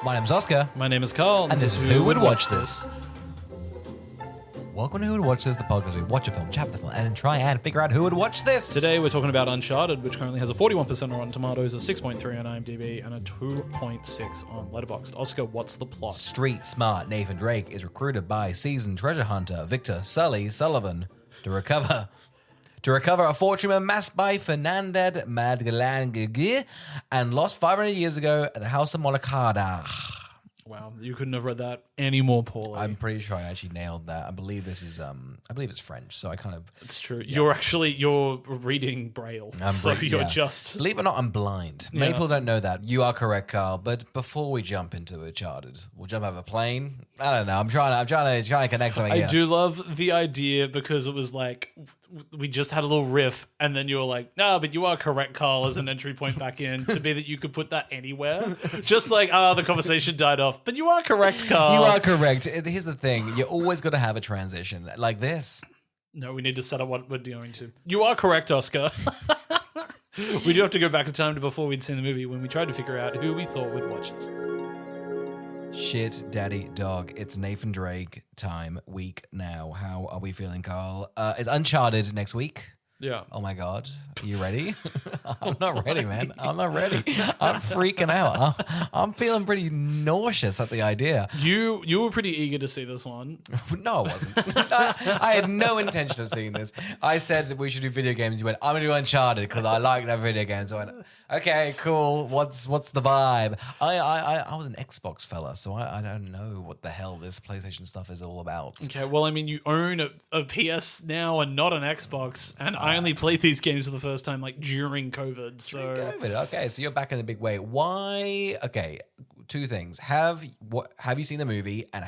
My name's Oscar. My name is Carl. And this is Who Would Watch This? Welcome to Who Would Watch This, the podcast where we watch a film, chat the film, and then try and figure out who would watch this. Today we're talking about Uncharted, which currently has a 41% on Rotten Tomatoes, a 6.3 on IMDb, and a 2.6 on Letterboxd. Oscar, what's the plot? Street smart Nathan Drake is recruited by seasoned treasure hunter Victor Sully Sullivan to recover a fortune amassed by Fernandez Madgalangue and lost 500 years ago at the House of Molocada. Wow, you couldn't have read that any more poorly. I'm pretty sure I actually nailed that. I believe this is I believe it's French, so I kind of It's true. Yeah. You're reading Braille. Just believe it or not, I'm blind. Many people don't know that. You are correct, Carl. But before we jump into Uncharted, we'll jump over a plane. I don't know. I'm trying to connect something here. I do love the idea because it was like we just had a little riff, and then you were like, "No, but you are correct, Carl," as an entry point back in to be that you could put that anywhere. Just like, the conversation died off, but you are correct, Carl. You are correct. Here's the thing: you always got to have a transition like this. No, we need to set up what we're going to. You are correct, Oscar. We do have to go back in time to before we'd seen the movie when we tried to figure out who we thought would watch it. Shit, daddy, dog. It's Nathan Drake time week now. How are we feeling, Carl? It's Uncharted next week. Yeah. Oh my God. Are you ready? I'm not ready, man. I'm not ready. I'm freaking out. I'm feeling pretty nauseous at the idea. You were pretty eager to see this one. No, I wasn't. I had no intention of seeing this. I said we should do video games. You went, I'm going to do Uncharted because I like that video game. So I went, okay, cool. What's the vibe? I was an Xbox fella, so I don't know what the hell this PlayStation stuff is all about. Okay, well, I mean, you own a PS now and not an Xbox, and I only played these games for the first time like during COVID. So okay, so you're back in a big way. Why? Okay, two things. Have you seen the movie, and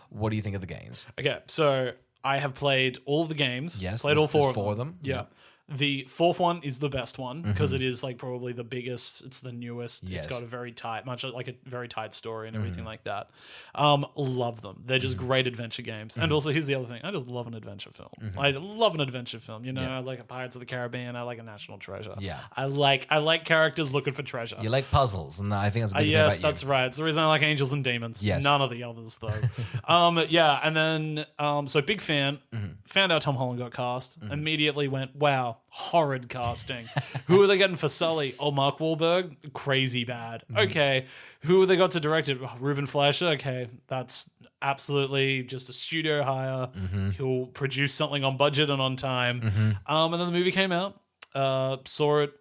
what do you think of the games? Okay, so I have played all of the games. Yes, played all four of them. Yeah. The fourth one is the best one because it is like probably the biggest. It's the newest. Yes. It's got a very tight, much like a very tight story and everything like that. Love them. They're just great adventure games. And also, here's the other thing: I just love an adventure film. I love an adventure film. You know, I like a Pirates of the Caribbean. I like a National Treasure. Yeah, I like characters looking for treasure. You like puzzles, and I think that's a big thing yes, about you. that's right. It's the reason I like Angels and Demons. Yes. None of the others though. Yeah, and then so big fan. Found out Tom Holland got cast. Immediately went, wow, horrid casting. Who are they getting for Sully? Oh, Mark Wahlberg, crazy bad. Okay, who they got to direct it? Oh, Ruben Fleischer. Okay, that's absolutely just a studio hire. He'll produce something on budget and on time. And then the movie came out. Saw it.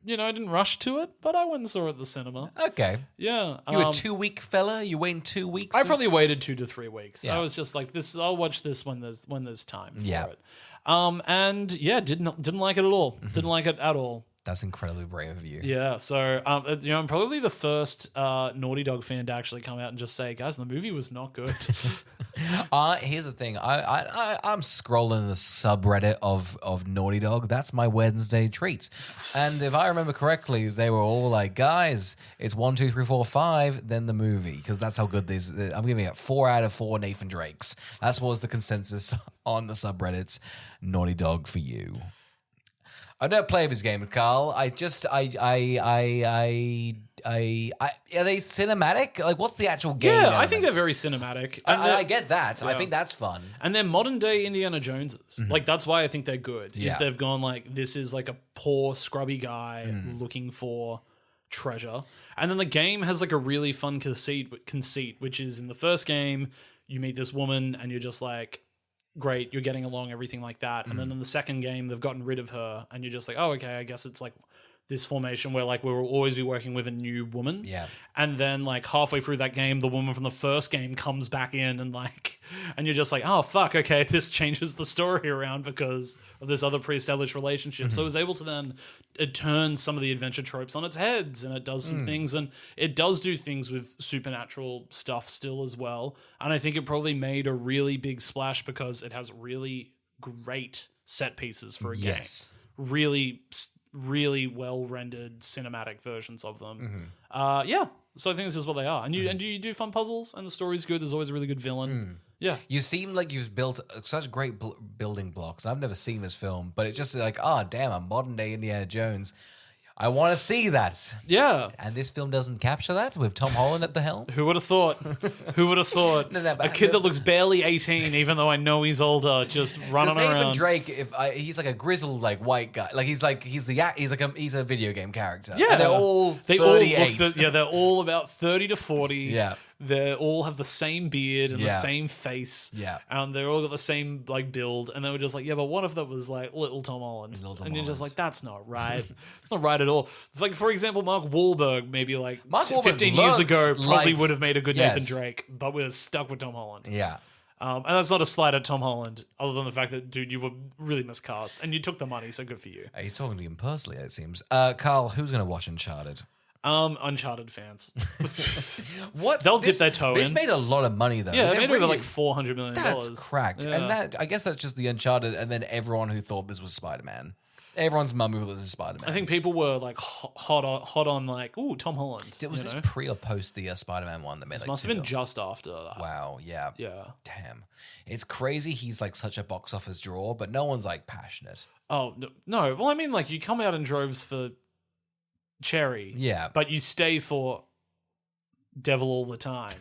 You know, I didn't rush to it, but I went and saw it at the cinema. Okay. Yeah. You a 2-week fella? You waiting 2 weeks? I probably waited 2 to 3 weeks. Yeah. I was just like, this. I'll watch this when there's time for Yeah. it. And yeah, didn't like it at all. Didn't like it at all. That's incredibly brave of you. Yeah. So you know, I'm probably the first Naughty Dog fan to actually come out and just say, guys, the movie was not good. Here's the thing. I'm scrolling the subreddit of Naughty Dog. That's my Wednesday treat. And if I remember correctly, they were all like, guys, it's 1, 2, 3, 4, 5, then the movie. Because that's how good this is. I'm giving it 4 out of 4 Nathan Drakes. That was the consensus on the subreddits. Naughty Dog for you. I don't play this game, Carl. Are they cinematic? Like, what's the actual game? Yeah, I think they're very cinematic. I get that. Yeah. I think that's fun. And they're modern day Indiana Joneses. Like, that's why I think they're good. Yeah. Is they've gone like, this is like a poor, scrubby guy looking for treasure. And then the game has like a really fun conceit, which is in the first game, you meet this woman and you're just like, great, you're getting along, everything like that. And then in the second game, they've gotten rid of her, and you're just like, oh, okay, I guess it's like this formation where like we will always be working with a new woman. Yeah. And then like halfway through that game, the woman from the first game comes back in and like, and you're just like, oh, fuck, okay, this changes the story around because of this other pre-established relationship. So it was able to then turn some of the adventure tropes on its heads, and it does some things, and it does do things with supernatural stuff still as well. And I think it probably made a really big splash because it has really great set pieces for a game. Yes. Really well rendered cinematic versions of them. Yeah, so I think this is what they are. And you do fun puzzles, and the story's good. There's always a really good villain. Yeah. You seem like you've built such great building blocks. And I've never seen this film, but it's just like, oh, damn, a modern day Indiana Jones. I want to see that. Yeah. And this film doesn't capture that with Tom Holland at the helm. Who would have thought? Who would have thought? No, but a kid that looks barely 18, even though I know he's older, just running Nathan around. Drake, he's like a grizzled white guy, like he's a video game character. Yeah, and they're all 38. They're all about 30 to 40. Yeah. They all have the same beard and the Yeah. same face. Yeah. And they're all got the same build. And they were just like, yeah, but what if that was like little Tom Holland? And you're just like, that's not right. It's not right at all. Like, for example, Mark Wahlberg, maybe like Mark Wahlberg 15 years ago, probably like- would have made a good yes. Nathan Drake, but we're stuck with Tom Holland. Yeah. And that's not a slight at Tom Holland, other than the fact that, dude, you were really miscast. And you took the money, so good for you. He's talking to him personally, it seems. Carl, who's going to watch Uncharted? Uncharted fans. They'll dip their toe This in. made a lot of money, though. Yeah, Is they it made over really- like $400 million. That's cracked. Yeah. And that, I guess that's just the Uncharted and then everyone who thought this was Spider-Man. Everyone's mum who thought this was Spider-Man. I think people were like hot on like, ooh, Tom Holland. Was this pre or post the Spider-Man one that made This like must $2 have been billion? just after that. Wow, yeah. Yeah. Damn. It's crazy he's like such a box office draw, but no one's like passionate. Oh, no. Well, I mean, like, you come out in droves for Cherry. Yeah. But you stay for Devil All the Time.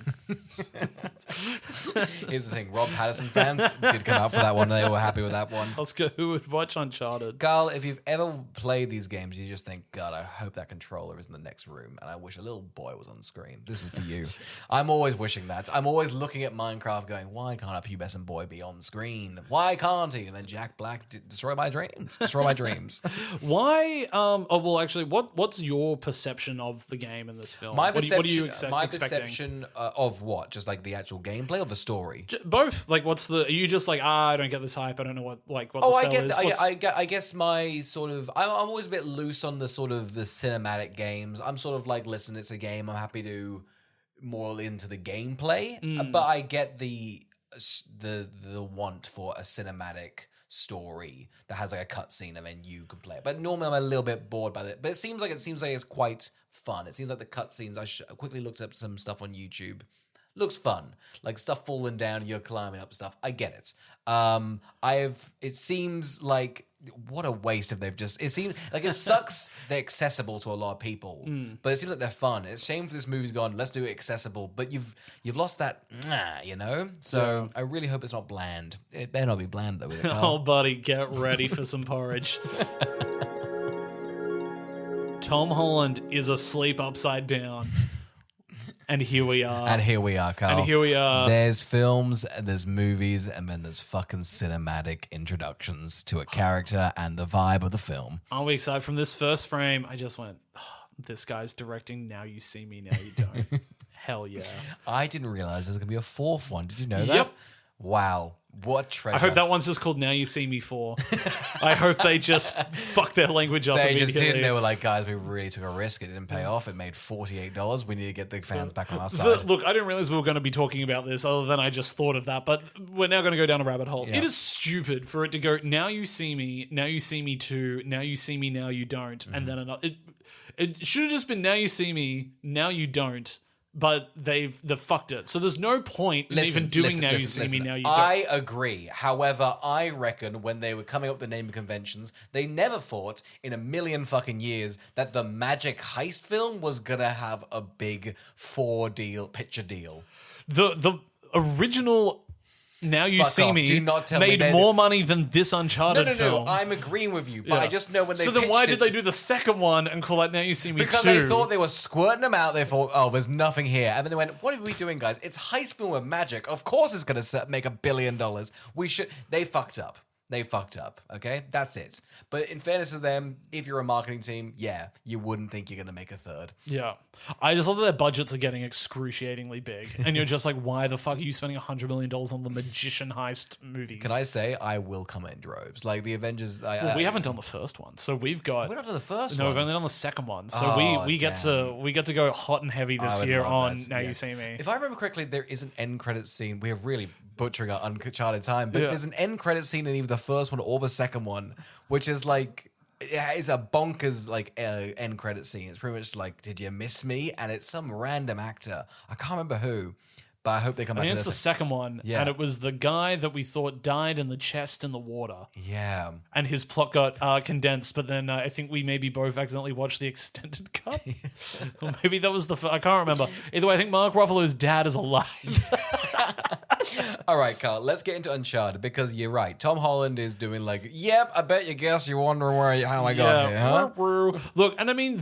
Here's the thing, Rob Patterson fans did come out for that one. They were happy with that one. Oscar, who would watch Uncharted? Carl, if you've ever played these games, you just think, God, I hope that controller is in the next room, and I wish a little boy was on the screen. This is for you. I'm always wishing that. I'm always looking at Minecraft going, why can't a pubescent boy be on screen? Why can't he? And then Jack Black, destroy my dreams. Destroy my dreams. Why? Well, actually, what's your perception of the game in this film? What are you expecting? Perception of what? Just like the actual gameplay or the story? Both. Like, are you just like, I don't get this hype. I don't know what the Oh, sell is. I guess my sort of, I'm always a bit loose on the sort of the cinematic games. I'm sort of like, listen, it's a game. I'm happy to more into the gameplay, but I get the want for a cinematic story that has like a cutscene and then you can play it. But normally I'm a little bit bored by it. But it seems like it's quite fun. It seems like the cutscenes. I quickly looked up some stuff on YouTube. Looks fun, like stuff falling down, you're climbing up stuff. I get it. It seems like what a waste if they've just. It seems like it sucks. They're accessible to a lot of people, but it seems like they're fun. It's a shame for this movie's gone. Let's do it accessible, but you've lost that, you know. So I really hope it's not bland. It better not be bland though. With it, Oh, buddy, get ready for some porridge. Tom Holland is asleep upside down. And here we are. And here we are, Carl. And here we are. There's films, and there's movies, and then there's fucking cinematic introductions to a character and the vibe of the film. Aren't we excited? From this first frame, I just went, oh, this guy's directing Now You See Me, Now You Don't. Hell yeah. I didn't realize there's going to be a fourth one. Did you know that? Yep. Wow. What treasure. I hope that one's just called Now You See Me 4. I hope they just fuck their language up They just immediately. didn't. They were like, guys, we really took a risk. It didn't pay off. It made $48. We need to get the fans back on our side. Look, I didn't realize we were going to be talking about this other than I just thought of that, but we're now going to go down a rabbit hole. Yeah. It is stupid for it to go, now you see me, now you see me too, now you see me, now you don't, and then another. It should have just been now you see me, now you don't, but they've fucked it. So there's no point in even doing now you see me, now you don't. I agree. However, I reckon when they were coming up with the naming conventions, they never thought in a million fucking years that the Magic Heist film was gonna have a big picture deal. The original Now You Fuck See off. Me Do not tell me made they- more money than this Uncharted No. film. I'm agreeing with you, but Yeah. I just know when they So then pitched why it- did they do the second one and call it Now You See Me Because 2? they thought they were squirting them out. They thought, oh, there's nothing here. And then they went, what are we doing, guys? It's heist film with magic. Of course it's going to make $1 billion. We should. They fucked up. They fucked up. Okay? That's it. But in fairness to them, if you're a marketing team, yeah, you wouldn't think you're going to make a third. Yeah. I just love that their budgets are getting excruciatingly big. And you're just like, why the fuck are you spending $100 million on the magician heist movies? Can I say, I will come in droves. Like the Avengers. Well, we haven't done the first one. So we've got... We're not on the first No, one. we've only done the second one. So Oh, we get to go hot and heavy I this would year love on that. Now Yeah. You See Me. If I remember correctly, there is an end credit scene. We are really butchering our Uncharted time, but Yeah. there's an end credit scene in either the first one or the second one, which is like, it's a bonkers like end credit scene. It's pretty much like, did you miss me? And it's some random actor. I can't remember who, But I hope they come I back. think it's the second one, Yeah. and it was the guy that we thought died in the chest in the water, Yeah. and his plot got condensed. But then I think we maybe both accidentally watched the extended cut, or maybe that was I can't remember. Either way, I think Mark Ruffalo's dad is alive. All right, Carl, let's get into Uncharted because you're right. Tom Holland is doing like, yep, I bet you guess you're wondering how I got here, huh? Look, and I mean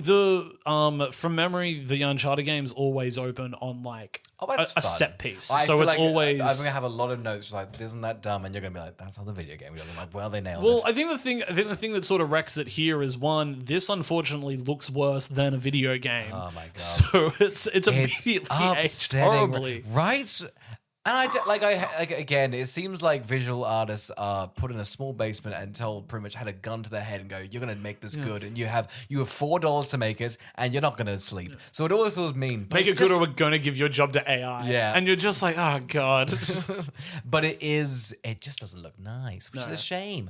from memory, the Uncharted games always open on like that's a fun. set piece. I So feel it's like always. I'm gonna have a lot of notes like, isn't that dumb? And you're gonna be like, that's how the video game goes. I'm like, well, they nailed Well, it. I think the thing that sort of wrecks it here is one, this unfortunately looks worse than a video game. Oh my god! So it's immediately aged upsetting, horribly. right? And again, it seems like visual artists are put in a small basement and told pretty much had a gun to their head and go, "You're gonna make this good," and you have $4 to make it, and you're not gonna sleep. So it always feels mean. Make it good, or we're gonna give your job to AI. Yeah. and you're just like, oh god. But it just doesn't look nice, which is a shame.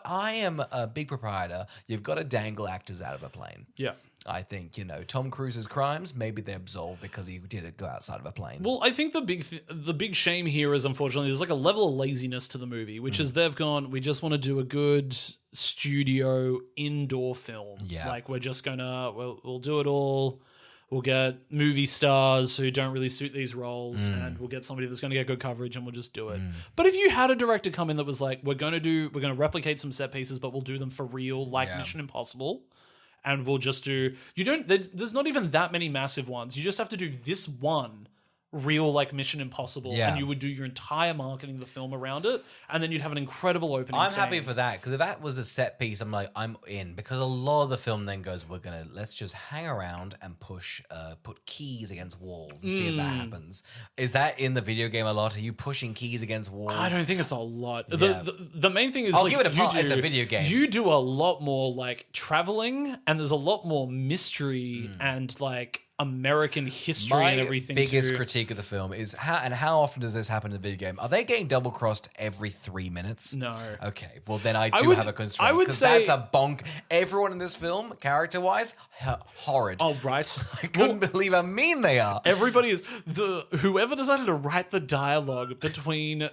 I am a big proprietor. You've got to dangle actors out of a plane. Yeah. I think, Tom Cruise's crimes, maybe they're absolved because he did go outside of a plane. Well, I think the big shame here is, unfortunately, there's like a level of laziness to the movie, which is they've gone, we just want to do a good studio indoor film. Yeah. Like we're just gonna we'll do it all. We'll get movie stars who don't really suit these roles, and we'll get somebody that's going to get good coverage, and we'll just do it. But if you had a director come in that was like, we're going to replicate some set pieces, but we'll do them for real, like Mission Impossible. And we'll just do. There's not even that many massive ones. You just have to do this one real like Mission Impossible, and you would do your entire marketing of the film around it, and then you'd have an incredible opening. I'm happy for that because if that was a set piece, I'm in because a lot of the film then goes, let's just hang around and put keys against walls and see if that happens. Is that in the video game a lot? Are you pushing keys against walls? I don't think it's a lot. Yeah. The main thing is I'll like, give it a part. It's a video game. You do a lot more like traveling, and there's a lot more mystery and like American history and everything. My biggest critique of the film is how often does this happen in the video game? Are they getting double crossed every 3 minutes? No. Okay, well then I would- have a constraint. I would say- that's a bonk. Everyone in this film, character wise, horrid. Oh right. I couldn't believe how mean they are. Everybody is whoever decided to write the dialogue between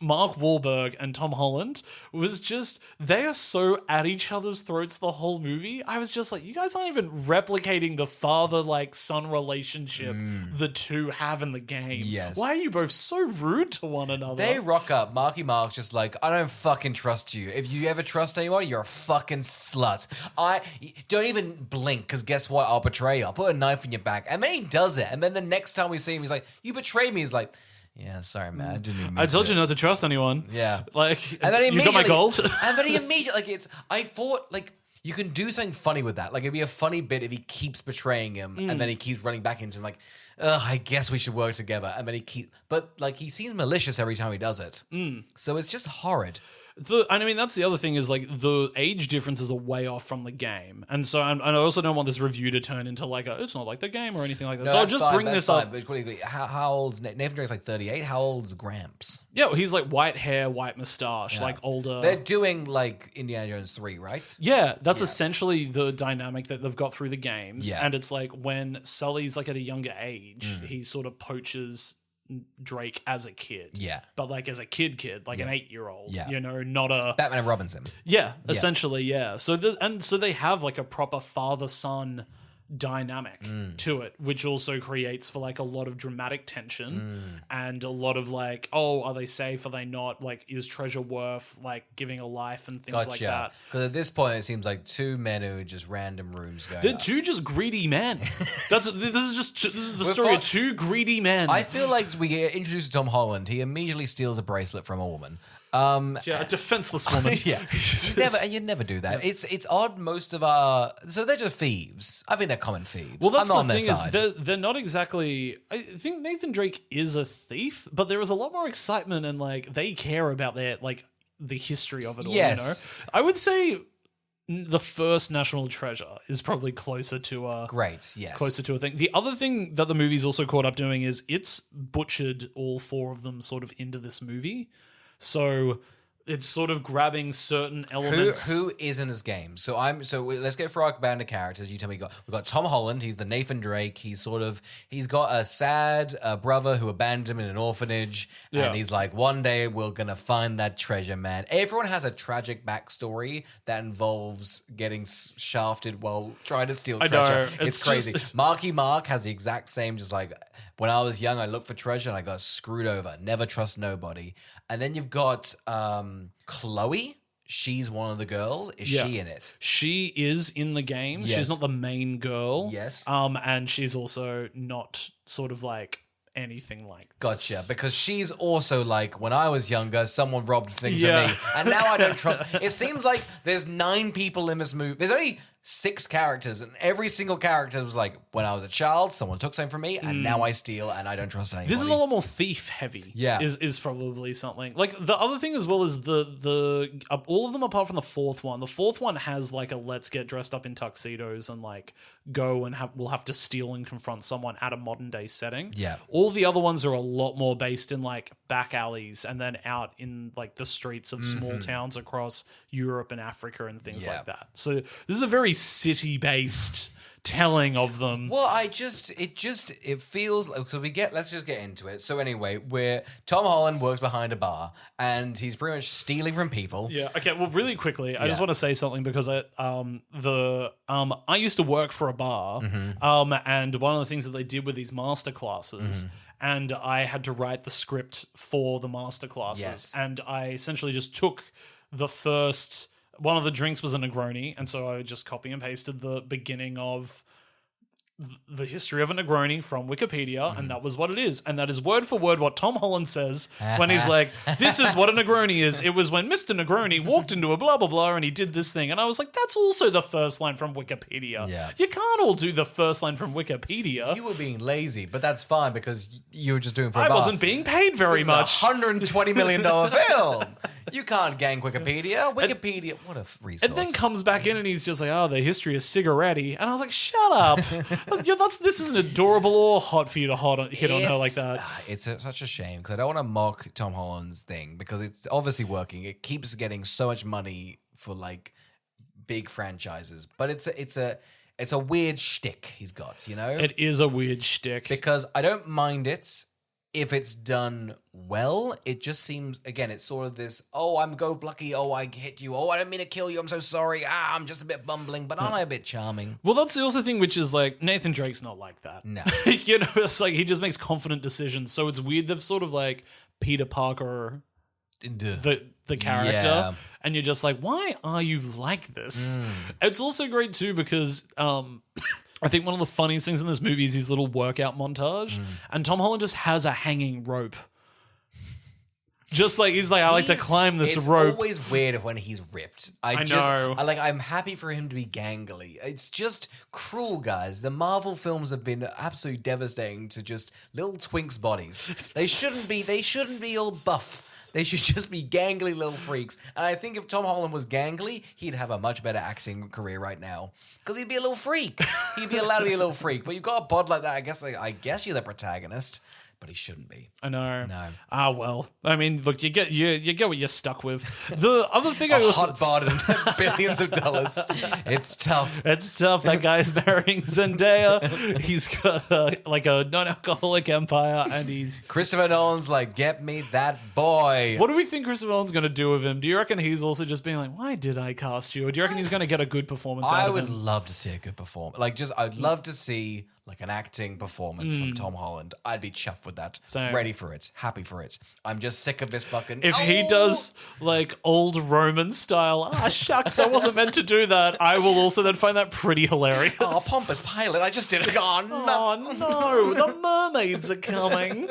Mark Wahlberg and Tom Holland was just, they are so at each other's throats the whole movie. I was just like, you guys aren't even replicating the father like son relationship the two have in the game. Yes. Why are you both so rude to one another? They rock up. Marky Mark's just like, I don't fucking trust you. If you ever trust anyone, you're a fucking slut. Don't even blink, because guess what? I'll betray you. I'll put a knife in your back. And then he does it. And then the next time we see him, he's like, you betrayed me. He's like, yeah, sorry, man. I didn't even mean I told to. you not to trust anyone. Yeah. Like, And then you got my gold. And then he immediately, I thought, you can do something funny with that. Like, it'd be a funny bit if he keeps betraying him and then he keeps running back into him, like, ugh, I guess we should work together. And then he seems malicious every time he does it. So it's just horrid. And I mean, that's the other thing is like the age differences are way off from the game. And so and I also don't want this review to turn into like it's not like the game or anything like that. No, so I'll that's just fine, bring that's this fine. up. But quickly, how old's Nathan Drake's like 38? How old's Gramps? Yeah, well, he's like white hair, white mustache, like older. They're doing like Indiana Jones 3, right? Yeah, that's essentially the dynamic that they've got through the games. Yeah. And it's like when Sully's like at a younger age, he sort of poaches Drake as a kid. Yeah. But like as a kid, like an 8-year-old. Yeah. Not a Batman and Robinson. Yeah, essentially, yeah. So so they have like a proper father-son dynamic to it, which also creates for like a lot of dramatic tension and a lot of like, oh, are they safe? Are they not? Like, is treasure worth like giving a life and things like that? Because at this point, it seems like two men who are just random rooms going. They're up. two just greedy men. This is the story of two greedy men. I feel like we get introduced to Tom Holland. He immediately steals a bracelet from a woman. A defenseless woman. Yeah, you'd never do that. It's odd. Most of so they're just thieves. I think they're common thieves. Well, that's I'm not the on thing their is side. they're not exactly. I think Nathan Drake is a thief, but there is a lot more excitement and like they care about their like the history of it all. Yes. You know? I would say the first National Treasure is probably closer to a Great, yes. closer to a thing. The other thing that the movie's also caught up doing is it's butchered all four of them sort of into this movie. So it's sort of grabbing certain elements. Who isn't as game? Let's go for our band of characters. You tell me. We've got Tom Holland. He's the Nathan Drake. He's got a sad brother who abandoned him in an orphanage, and he's like, one day we're gonna find that treasure, man. Everyone has a tragic backstory that involves getting shafted while trying to steal treasure. It's crazy. Marky Mark has the exact same. Just like when I was young, I looked for treasure and I got screwed over. Never trust nobody. And then you've got Chloe. She's one of the girls. Is she in it? She is in the game. Yes. She's not the main girl. Yes. And she's also not sort of like anything like this. Gotcha. Because she's also like, when I was younger, someone robbed things from me. And now I don't trust. It seems like there's 9 people in this movie. There's only 6 characters, and every single character was like, when I was a child, someone took something from me, and now I steal, and I don't trust anybody. This is a lot more thief heavy. Yeah, is probably something. Like the other thing as well is the all of them apart from the fourth one. The fourth one has like a let's get dressed up in tuxedos and like go and we'll have to steal and confront someone at a modern day setting. Yeah, all the other ones are a lot more based in like back alleys and then out in like the streets of small towns across Europe and Africa and things like that. So this is a very city-based telling of them. Well, it feels like, let's just get into it. So anyway, Tom Holland works behind a bar and he's pretty much stealing from people. Yeah. Okay. Well, really quickly, I just want to say something because I used to work for a bar, and one of the things that they did with these master classes. And I had to write the script for the master classes, and I essentially just took the first. One of the drinks was a Negroni, and so I just copy and pasted the beginning of the history of a Negroni from Wikipedia, and that was what it is. And that is word for word what Tom Holland says when he's like, this is what a Negroni is. It was when Mr. Negroni walked into a blah, blah, blah, and he did this thing. And I was like, that's also the first line from Wikipedia. Yeah. You can't all do the first line from Wikipedia. You were being lazy, but that's fine because you were just doing it for a bar. I wasn't being paid very much. $120 million film. You can't gang Wikipedia. Wikipedia, what a resource. And then comes back in and he's just like, the history of cigaretti. And I was like, shut up. This isn't adorable or hot for you to hit on her like that. It's such a shame because I don't want to mock Tom Holland's thing because it's obviously working. It keeps getting so much money for like big franchises, but it's a weird shtick he's got, you know? It is a weird shtick. Because I don't mind it if it's done well. It just seems, again, it's sort of this, I'm go-lucky, I hit you, I don't mean to kill you, I'm so sorry, I'm just a bit bumbling, but aren't I a bit charming? Well, that's the also thing, which is like, Nathan Drake's not like that. No. You know, it's like, he just makes confident decisions, so it's weird they've sort of like Peter Parker the character, and you're just like, why are you like this? It's also great too because I think one of the funniest things in this movie is his little workout montage, and Tom Holland just has a hanging rope. Just like he's like, I like to climb this rope. It's always weird when he's ripped. I know. I'm happy for him to be gangly. It's just cruel, guys. The Marvel films have been absolutely devastating to just little twinks' bodies. They shouldn't be all buff. They should just be gangly little freaks. And I think if Tom Holland was gangly, he'd have a much better acting career right now. Because he'd be a little freak. He'd be allowed to be a little freak. But you've got a bod like that, I guess you're the protagonist. But he shouldn't be. I know. No. Well. I mean, look, you get what you're stuck with. The other thing I also hot bod and billions of dollars. It's tough. It's tough. That guy's marrying Zendaya. He's got a non-alcoholic empire, and he's Christopher Nolan's like, get me that boy. What do we think Christopher Nolan's going to do with him? Do you reckon he's also just being like, why did I cast you? Or do you reckon he's going to get a good performance out of him? I would love to see a good performance. I'd love to see like an acting performance from Tom Holland. I'd be chuffed with that. Same. Ready for it. Happy for it. I'm just sick of this fucking... If he does like old Roman style, shucks, I wasn't meant to do that, I will also then find that pretty hilarious. Pompous Pilate, I just did it. Oh, nuts. Oh no, the mermaids are coming.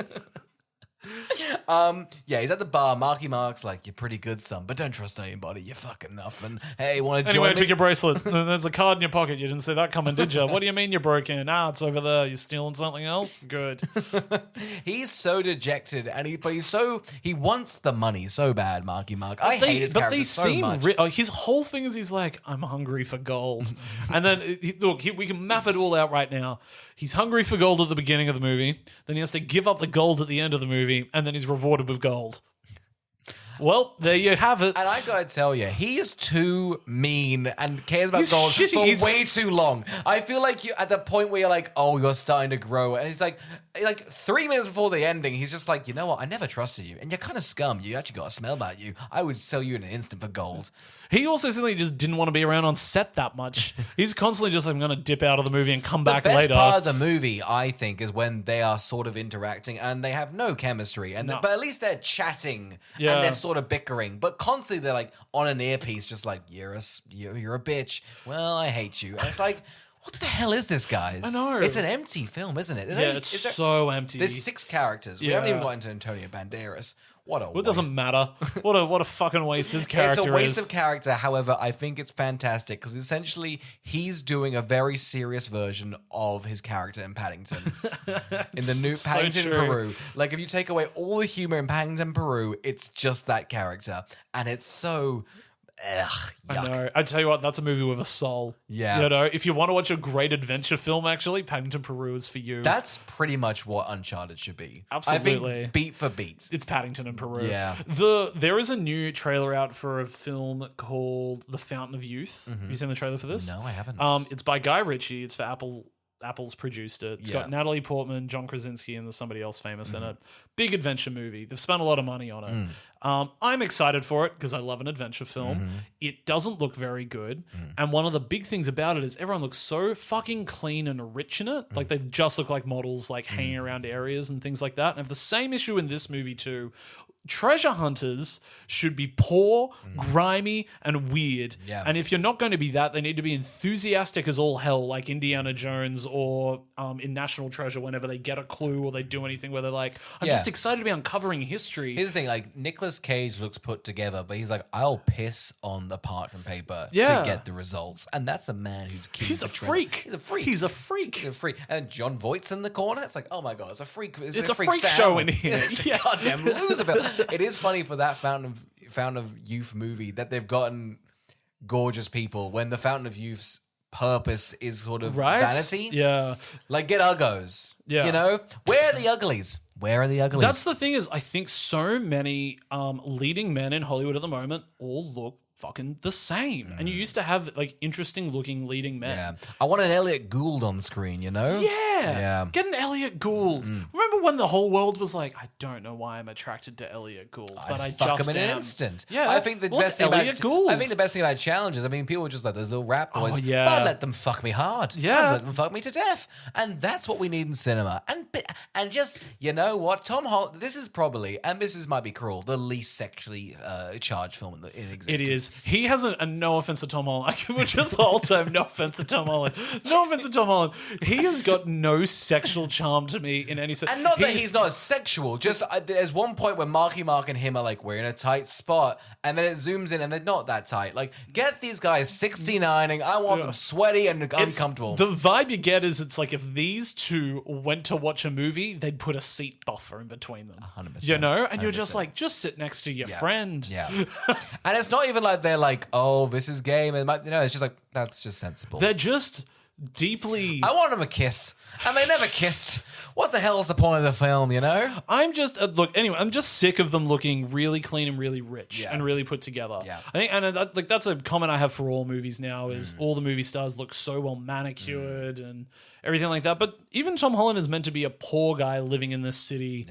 He's at the bar. Marky Mark's like, you're pretty good, son, but don't trust anybody. You're fucking enough. And hey, want to join Anyway, I me? took your bracelet. There's a card in your pocket. You didn't see that coming, did you? What do you mean you broke in? It's over there. You stealing something else? Good. He's so dejected, and he wants the money so bad, Marky Mark. I hate his character so much. His whole thing is he's like, I'm hungry for gold. And then, we can map it all out right now. He's hungry for gold at the beginning of the movie. Then he has to give up the gold at the end of the movie, and then he's rewarded with gold. Well, there you have it. And I gotta tell you, he is too mean and cares about gold shitty. for way too long. I feel like you at the point where you're like, oh, you're starting to grow, and he's like 3 minutes before the ending, he's just like, you know what? I never trusted you, and you're kind of scum. You actually got a smell about you. I would sell you in an instant for gold. He also simply just didn't want to be around on set that much. He's constantly just like, I'm going to dip out of the movie and come back later. The best part of the movie, I think, is when they are sort of interacting and they have no chemistry, but at least they're chatting and they're sort of bickering. But constantly they're like on an earpiece, just like, you're a bitch. Well, I hate you. And it's like, what the hell is this, guys? I know. It's an empty film, isn't it? It's so empty. There's 6 characters. We haven't even got into Antonio Banderas. What a waste. It doesn't matter. What a fucking waste his character is. It's a waste of character. However, I think it's fantastic because essentially he's doing a very serious version of his character in Paddington. In the new Paddington Peru. Like, if you take away all the humor in Paddington Peru, it's just that character. And it's so... yuck. I know. I tell you what, that's a movie with a soul. Yeah. You know, if you want to watch a great adventure film, actually, Paddington Peru is for you. That's pretty much what Uncharted should be. Absolutely. I think beat for beat. It's Paddington and Peru. Yeah. There is a new trailer out for a film called The Fountain of Youth. Have you seen the trailer for this? No, I haven't. It's by Guy Ritchie. It's for Apple. Apple's produced it. It's got Natalie Portman, John Krasinski, and there's somebody else famous in it. Big adventure movie. They've spent a lot of money on it. I'm excited for it because I love an adventure film. It doesn't look very good. And one of the big things about it is everyone looks so fucking clean and rich in it. Like, they just look like models, like hanging around areas and things like that. And I have the same issue in this movie too. Treasure hunters should be poor, grimy, and weird. Yeah. And if you're not going to be that, they need to be enthusiastic as all hell, like Indiana Jones or in National Treasure, whenever they get a clue or they do anything where they're like, I'm just excited to be uncovering history. Here's the thing, like, Nicolas Cage looks put together, but he's like, I'll piss on the parchment paper to get the results. And that's a man who's keen He's a freak. He's a freak. He's a freak. He's a freak. And John Voight's in the corner. It's like, oh my God, it's a freak. It's a freak show in here. It's a goddamn loser film. It is funny for that Fountain of Youth movie that they've gotten gorgeous people when the Fountain of Youth's purpose is sort of vanity. Yeah. Like, get uggos. Yeah. You know? Where are the uglies? Where are the uglies? That's the thing is, I think so many leading men in Hollywood at the moment all look fucking the same. And you used to have like interesting looking leading men. Yeah. I want an Elliot Gould on screen, you know? Yeah. Get an Elliot Gould. Remember when the whole world was like, I don't know why I'm attracted to Elliot Gould, but I fuck just him in am. an instant. Yeah. I think the What's best thing Elliot Gould? I think the best thing about challenges, I mean, people were just like those little rap boys. yeah. But I'd let them fuck me hard. Yeah. I'd let them fuck me to death. And that's what we need in cinema. And just, you know what? Tom Holland, this is probably, and this might be cruel, the least sexually charged film in existence. It is. He has no offense to Tom Holland. I could just the whole time, no offense to Tom Holland. No offense to Tom Holland. He has got no sexual charm to me in any sense. And not that he's not sexual, just there's one point where Marky Mark and him are like, we're in a tight spot, and then it zooms in and they're not that tight. Like, get these guys 69ing, I want them sweaty and uncomfortable. The vibe you get is it's like if these two went to watch a movie, they'd put a seat buffer in between them. 100%. You know? And 100%. you're just like, just sit next to your friend. Yeah. And it's not even like they're like, oh, this is gay. It's just like, that's just sensible. They're just deeply... I want them to kiss. And they never kissed. What the hell is the point of the film, you know? I'm just I'm just sick of them looking really clean and really rich and really put together. Yeah. I think, and that's a comment I have for all movies now is all the movie stars look so well manicured and everything like that. But even Tom Holland is meant to be a poor guy living in this city,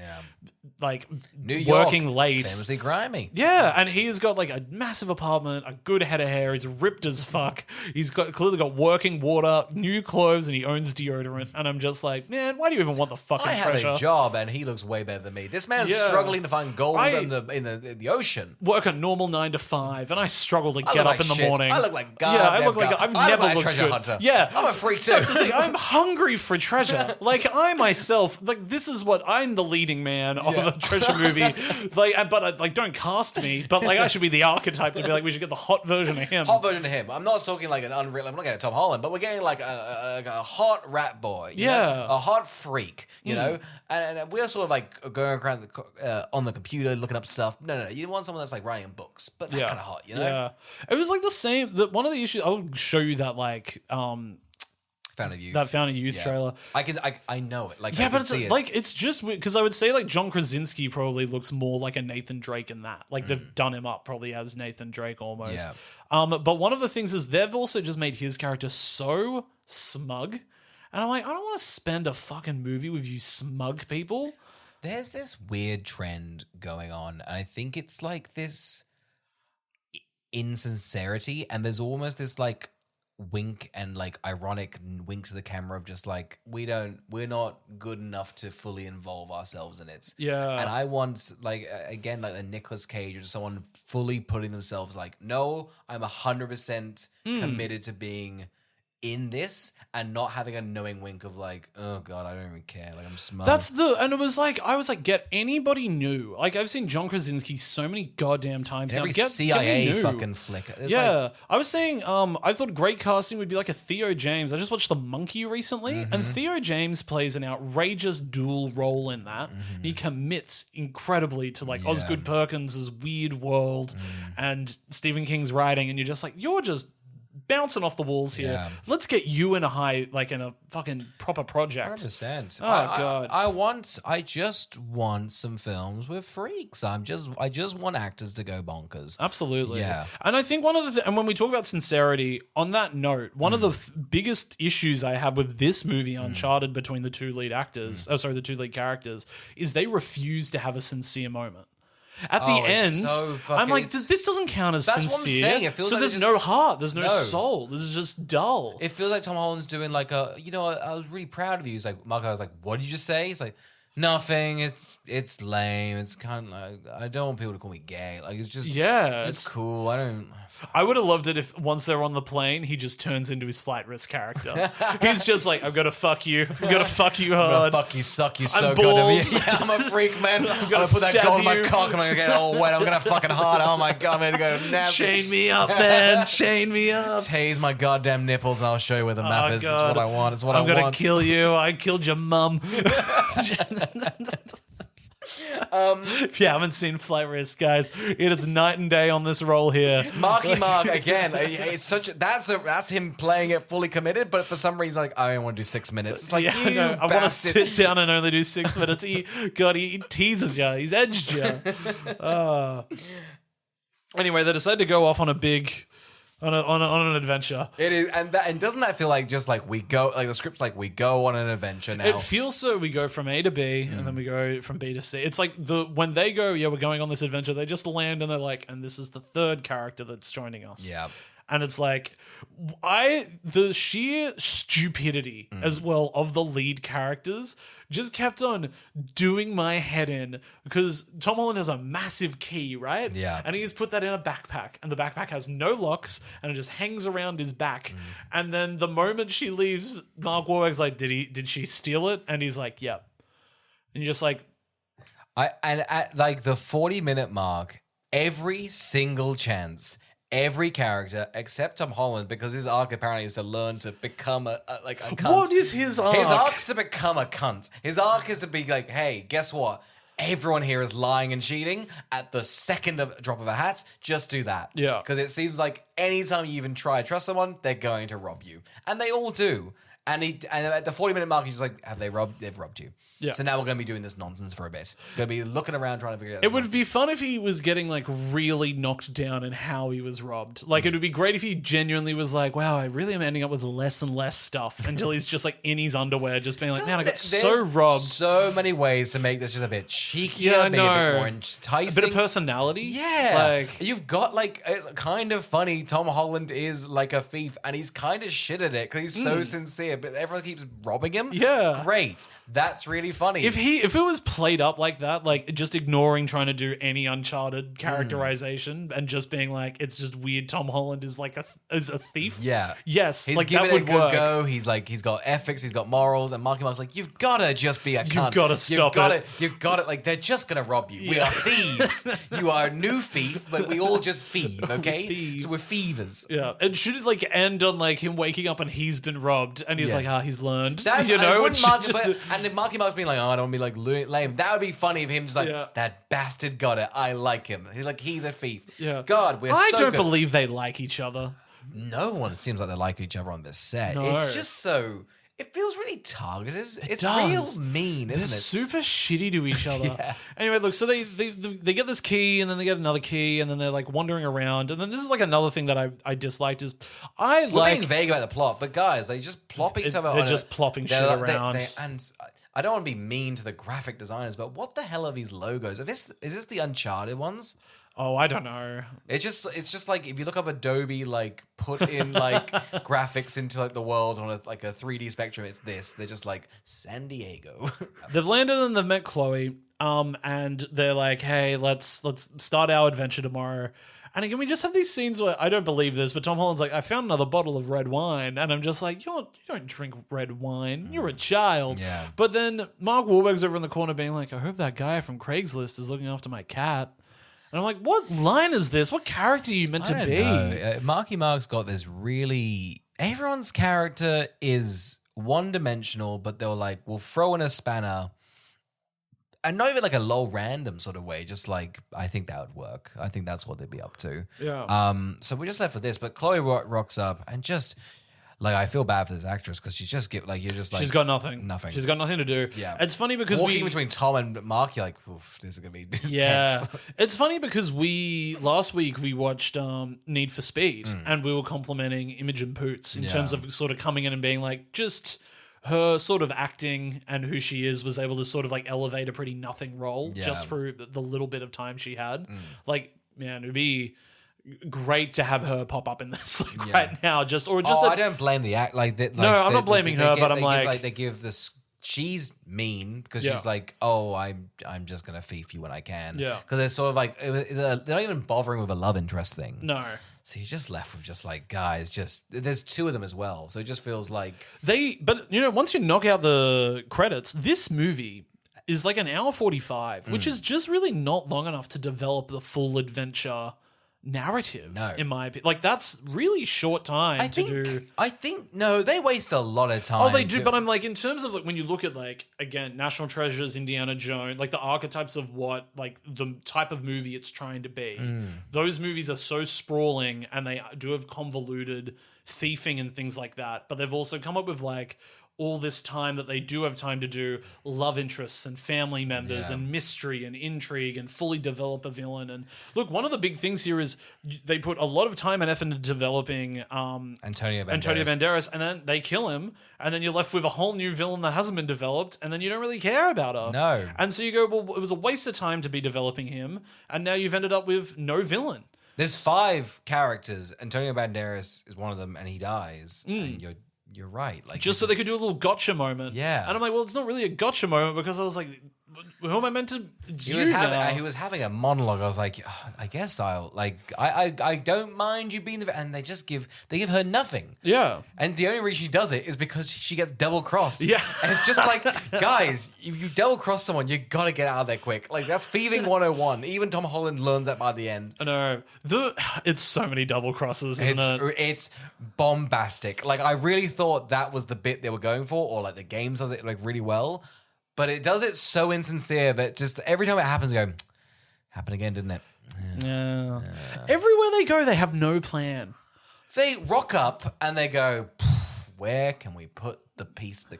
like New York, working late, famously grimy. Yeah, and he's got like a massive apartment, a good head of hair. He's ripped as fuck. He's clearly got working water, new clothes, and he owns deodorant. And I'm just like, man, why do you even want the fucking treasure? I have a job, and he looks way better than me. This man's struggling to find gold in the ocean. Work a normal 9 to 5, and I struggle to get up in the morning. I look like I look like I've never looked treasure good. hunter. Yeah, I'm a freak too. That's the thing. I'm hungry for treasure. Like I myself, like this is what I'm the leading man of a treasure movie. Like, but like, don't cast me. But like, I should be the archetype to be like, we should get the hot version of him. Hot version of him. I'm not talking like an unreal. I'm not getting Tom Holland, but we're getting like a hot rat boy. You know? A hot freak. You know, and we're sort of like going around on the computer looking up stuff. No. You want someone that's like writing books, but that kind of hot. You know. Yeah. It was like the same. One of the issues. I'll show you that like Found of Youth. That Found a Youth trailer. I know it. Like, Yeah, I but can see it's like it's just because I would say like John Krasinski probably looks more like a Nathan Drake in that. Like they've done him up probably as Nathan Drake almost. Yeah. But one of the things is they've also just made his character so smug, and I'm like, I don't want to spend a fucking movie with you smug people. There's this weird trend going on, and I think it's like this insincerity, and there's almost this like wink and like ironic wink to the camera of just like we're not good enough to fully involve ourselves in it. Yeah. And I want like again like a Nicolas Cage or someone fully putting themselves like, no, I'm 100% committed to being in this and not having a knowing wink of like, oh god, I don't even care, like I'm smug. And it was like I was like, get anybody new. Like I've seen John Krasinski so many goddamn times now. Every Get CIA me new. fucking flick. It's Yeah, like, I was saying, I thought great casting would be like a Theo James. I just watched The Monkey recently, and Theo James plays an outrageous dual role in that. He commits incredibly to like Osgood Perkins' weird world and Stephen King's writing, and you're just like, you're just bouncing off the walls here. Yeah. Let's get you in a fucking proper project. 100%. Oh god. I just want some films with freaks. I just want actors to go bonkers. Absolutely. Yeah. And I think one of the and when we talk about sincerity, on that note, one of the biggest issues I have with this movie, Uncharted, between the two lead actors, the two lead characters, is they refuse to have a sincere moment. At the end, so I'm like, this doesn't count as That's sincere. what I'm saying. It feels so like there's it's no just- heart, there's no No. soul. This is just dull. It feels like Tom Holland's doing like I was really proud of you. He's like, Mark, I was like, what did you just say? He's like, nothing. It's lame. It's kind of like, I don't want people to call me gay. Like, it's just, it's cool. I would have loved it if once they're on the plane, he just turns into his flight risk character. He's just like, I'm gonna fuck you. I'm gonna fuck you hard. Fuck you, suck you so I'm good. bald. Yeah, I'm a freak, man. I'm gonna gonna put that stab gold in my you. cock and I'm gonna get it all wet. I'm gonna fucking hard. Oh my god, I'm gonna go nap. Chain me up, man. Chain me up. Tase my goddamn nipples and I'll show you where the map is. That's God. what I want. It's what I'm I gonna want. kill you. I killed your mum. If you haven't seen Flight Risk, guys, it is night and day on this roll here. Marky Mark again. It's such. That's him playing it fully committed. But for some reason, like I only want to do 6 minutes. It's like Yeah, you I want to bastard. sit down and only do 6 minutes. He teases you. He's edged you. Anyway, they decide to go off on a big, on an adventure. It is, and doesn't that feel like just like we go, like the script's like we go on an adventure now. It feels so. We go from A to B, and then we go from B to C. It's like when they go, yeah, we're going on this adventure. They just land, and they're like, and this is the third character that's joining us. Yeah. And it's like, the sheer stupidity as well of the lead characters just kept on doing my head in, because Tom Holland has a massive key, right? Yeah. And he's put that in a backpack, and the backpack has no locks, and it just hangs around his back. And then the moment she leaves, Mark Wahlberg's like, did she steal it? And he's like, yep. And you're just like, And at like the 40-minute mark, every single chance, every character except Tom Holland, because his arc apparently is to learn to become a cunt. what is his arc? His arc's to become a cunt. His arc is to be like, hey, guess what? Everyone here is lying and cheating at the second of drop of a hat. Just do that. Yeah. Because it seems like anytime you even try to trust someone, they're going to rob you. And they all do. And at the 40-minute mark, he's just like, they've robbed you. Yeah. So now we're going to be doing this nonsense for a bit. We're going to be looking around trying to figure out It would be fun if he was getting like really knocked down in how he was robbed. Like it would be great if he genuinely was like, wow, I really am ending up with less and less stuff, until he's just like in his underwear just being like, man, I got so robbed. So many ways to make this just a bit cheekier, Yeah, I maybe a bit know. more A enticing. bit of personality. Yeah. Like, You've got like, it's kind of funny. Tom Holland is like a thief and he's kind of shit at it because he's so sincere, but everyone keeps robbing him. Yeah. Great. That's really funny. if it was played up like that, like just ignoring trying to do any Uncharted characterization and just being like, it's just weird Tom Holland is like is a thief. Yeah. Yes. He's like giving that it a would good work. go. He's like, he's got ethics, he's got morals, and Marky Mark's like, you've got to just be a cunt. You've gotta stop it. You've got it. Like, they're just going to rob you. We are thieves. You are a new thief, but we all just thieve, okay? thieve. So we're thievers. Yeah, and should it like end on like him waking up and he's been robbed and he's Yeah. like, he's learned. That's, you know, and, it wouldn't should Mark, just- and if Marky Mark's being like, oh, I don't want to be like lame. That would be funny if him just like, Yeah. that bastard got it. I like him. He's like, he's a thief. Yeah. God, we're I so don't good. believe they like each other. no one seems like they like each other on this set. No. It's just so... It feels really targeted. It's does. real mean, They're isn't it? super shitty to each other. Anyway, look, so they get this key, and then they get another key, and then they're like wandering around. And then this is like another thing that I disliked is We're being vague about the plot, but guys, they just plop each other. They're just plopping shit around. And I don't want to be mean to the graphic designers, but what the hell are these logos? Is this the Uncharted ones? Oh, I don't know. It's just like if you look up Adobe, like put in like graphics into like the world on a 3D spectrum, it's this. They're just like San Diego. They've landed and they've met Chloe, and they're like, "Hey, let's start our adventure tomorrow." And again, we just have these scenes where I don't believe this, but Tom Holland's like, "I found another bottle of red wine," and I'm just like, "You don't drink red wine. You're a child." Yeah. But then Mark Wahlberg's over in the corner being like, "I hope that guy from Craigslist is looking after my cat." And I'm like, what line is this? What character are you meant to be? Know. Marky Mark's got this really... Everyone's character is one-dimensional, but they're like, we'll throw in a spanner. And not even like a low random sort of way, just like, I think that would work. I think that's what they'd be up to. Yeah. So we're just left with this. But Chloe rocks up and just... Like, I feel bad for this actress because she's just she's got nothing. Nothing. She's got nothing to do. Yeah. It's funny because walking between Tom and Mark, you're like, oof, this is gonna be tense. It's funny because last week we watched Need for Speed and we were complimenting Imogen Poots in terms of sort of coming in and being like, just her sort of acting and who she is was able to sort of like elevate a pretty nothing role just for the little bit of time she had. Like, man, it'd be great to have her pop up in this right now. I don't blame the act. I'm not blaming her, but I'm like they give this. She's mean because she's like, oh, I'm just gonna thief you when I can. Yeah, because it's sort of like they're not even bothering with a love interest thing. No. So you're just left with just like guys. Just there's two of them as well, so it just feels like But once you knock out the credits, this movie is like an hour 45, which is just really not long enough to develop the full adventure narrative, in my opinion. Like, that's really short time I think no, they waste a lot of time. Oh, they do, but I'm like, in terms of like when you look at like, again, National Treasures, Indiana Jones, like the archetypes of what like the type of movie it's trying to be, those movies are so sprawling and they do have convoluted thieving and things like that, but they've also come up with like all this time that they do have time to do love interests and family members and mystery and intrigue and fully develop a villain. And look, one of the big things here is they put a lot of time and effort into developing Antonio Banderas, and then they kill him, and then you're left with a whole new villain that hasn't been developed, and then you don't really care about her. No. And so you go, well, it was a waste of time to be developing him, and now you've ended up with no villain. There's 5 characters. Antonio Banderas is one of them, and he dies. And you're right. Like, just so they could do a little gotcha moment. Yeah. And I'm like, well, it's not really a gotcha moment because I was like, who am I meant to do he was having a monologue. I was like, oh, I guess I'll like I don't mind you being the and they give her nothing. Yeah. And the only reason she does it is because she gets double crossed. Yeah. And it's just like, guys, if you double cross someone, you gotta get out of there quick. Like, that's thieving 101. Even Tom Holland learns that by the end. I know. It's so many double crosses, isn't it? It's bombastic. Like, I really thought that was the bit they were going for, or like the game does it like really well. But it does it so insincere that just every time it happens, I go, happened again, didn't it? Yeah. Everywhere they go, they have no plan. They rock up and they go, where can we put the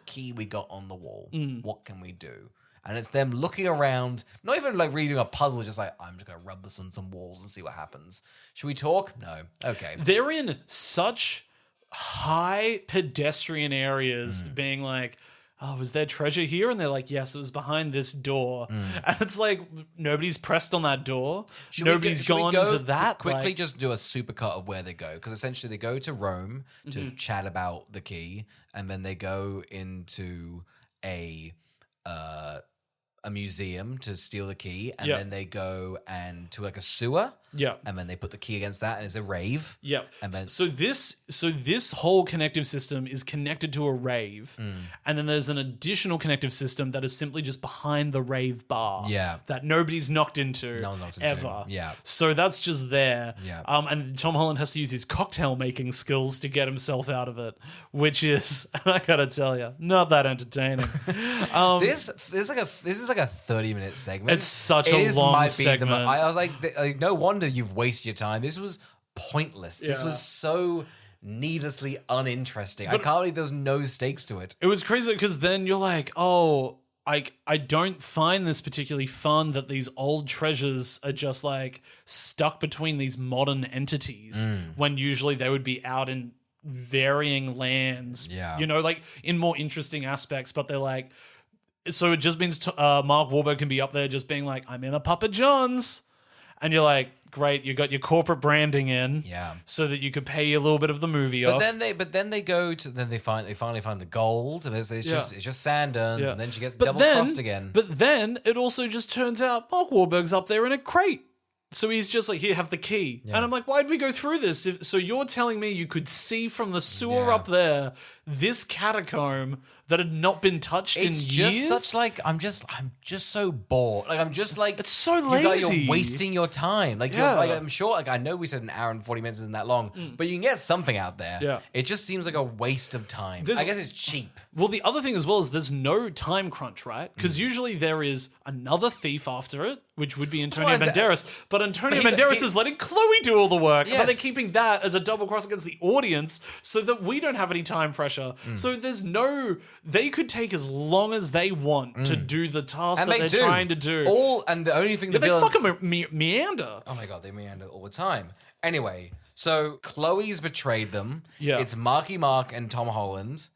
key we got on the wall? What can we do? And it's them looking around, not even like reading a puzzle, just like, I'm just going to rub this on some walls and see what happens. Should we talk? No. Okay. They're in such high pedestrian areas being like, oh, was there treasure here? And they're like, yes, it was behind this door. And it's like, nobody's pressed on that door. Nobody's gone to that. Quickly just do a supercut of where they go. Because essentially they go to Rome to chat about the key. And then they go into a museum to steal the key. And then they go and to like a sewer. Yeah. And then they put the key against that and it's a rave. Yeah. And then so this whole connective system is connected to a rave. And then there's an additional connective system that is simply just behind the rave bar. Yeah. That nobody's knocked into ever. Yeah. So that's just there. Yeah. And Tom Holland has to use his cocktail making skills to get himself out of it, which is, I gotta tell you, not that entertaining. This is like a 30-minute segment. It's such a long segment. I was like, no wonder you've wasted your time. This was pointless. This was so needlessly uninteresting. I can't believe there's no stakes to it. It was crazy because then you're like, oh, I don't find this particularly fun that these old treasures are just like stuck between these modern entities when usually they would be out in varying lands, like in more interesting aspects, but they're like, so it just means Mark Wahlberg can be up there just being like, I'm in a Papa John's. And you're like, great, you got your corporate branding in, so that you could pay a little bit of the movie off. Then they finally find the gold. And it's just sand dunes, and then she gets double crossed again. But then it also just turns out Mark Wahlberg's up there in a crate. So he's just like, here, have the key. Yeah. And I'm like, why'd we go through this? So you're telling me you could see from the sewer up there this catacomb that had not been touched in years? It's just such like, I'm just so bored. Like, I'm just like, it's so lazy. You're wasting your time. Like, I'm sure, like, I know we said an hour and 40 minutes isn't that long, but you can get something out there. Yeah. It just seems like a waste of time. I guess it's cheap. Well, the other thing as well is there's no time crunch, right? Because usually there is another thief after it, which would be Antonio Banderas. But Antonio Banderas is letting Chloe do all the work. Yes. But they're keeping that as a double cross against the audience so that we don't have any time pressure. So there's they could take as long as they want to do the task that they're trying to do. And the only thing they fucking meander. Oh my God, they meander all the time. Anyway, so Chloe's betrayed them. Yeah. It's Marky Mark and Tom Holland.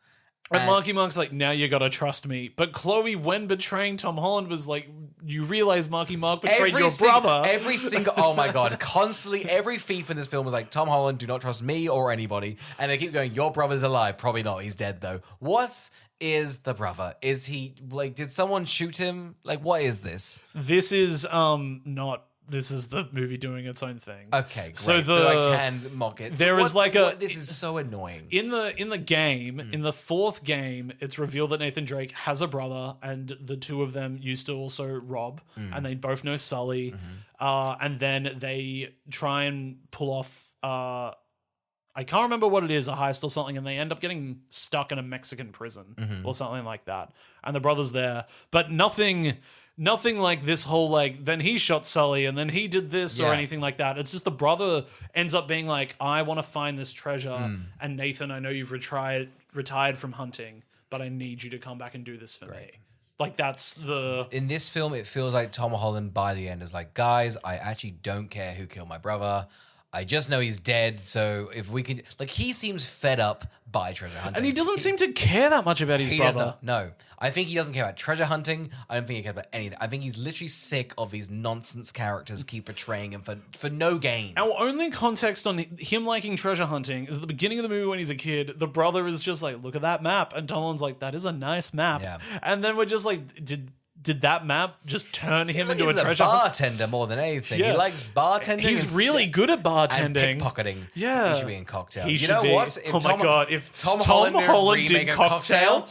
And Marky Mark's like, now you gotta trust me. But Chloe, when betraying Tom Holland, was like, you realize Marky Mark betrayed your brother. Every single, oh my God, constantly, every thief in this film was like, Tom Holland, do not trust me or anybody. And they keep going, your brother's alive. Probably not, he's dead though. What is the brother? Is he, like, did someone shoot him? Like, what is this? This is not... This is the movie doing its own thing. Okay, great. So I can mock it. This is so annoying. In the game, in the fourth game, it's revealed that Nathan Drake has a brother, and the two of them used to also rob, and they both know Sully. And then they try and pull off. I can't remember what it is, a heist or something, and they end up getting stuck in a Mexican prison or something like that. And the brother's there, but nothing like this whole, like, then he shot Sully and then he did this or anything like that. It's just the brother ends up being like, I want to find this treasure. And Nathan, I know you've retired from hunting, but I need you to come back and do this for me. Like, that's the... In this film, it feels like Tom Holland by the end is like, guys, I actually don't care who killed my brother. I just know he's dead, so if we can... Like, he seems fed up by treasure hunting. And he doesn't seem to care that much about his brother. No. I think he doesn't care about treasure hunting. I don't think he cares about anything. I think he's literally sick of these nonsense characters keep betraying him for no gain. Our only context on him liking treasure hunting is at the beginning of the movie when he's a kid, the brother is just like, look at that map. And Tom Holland's like, that is a nice map. Yeah. And then we're just like, did that map just turn him into a treasure hunter? Bartender more than anything. Yeah. He likes bartending. He's really good at bartending. And pickpocketing. Yeah. He should be in Cocktail. You know what? Oh my God. If Tom Holland did Cocktail,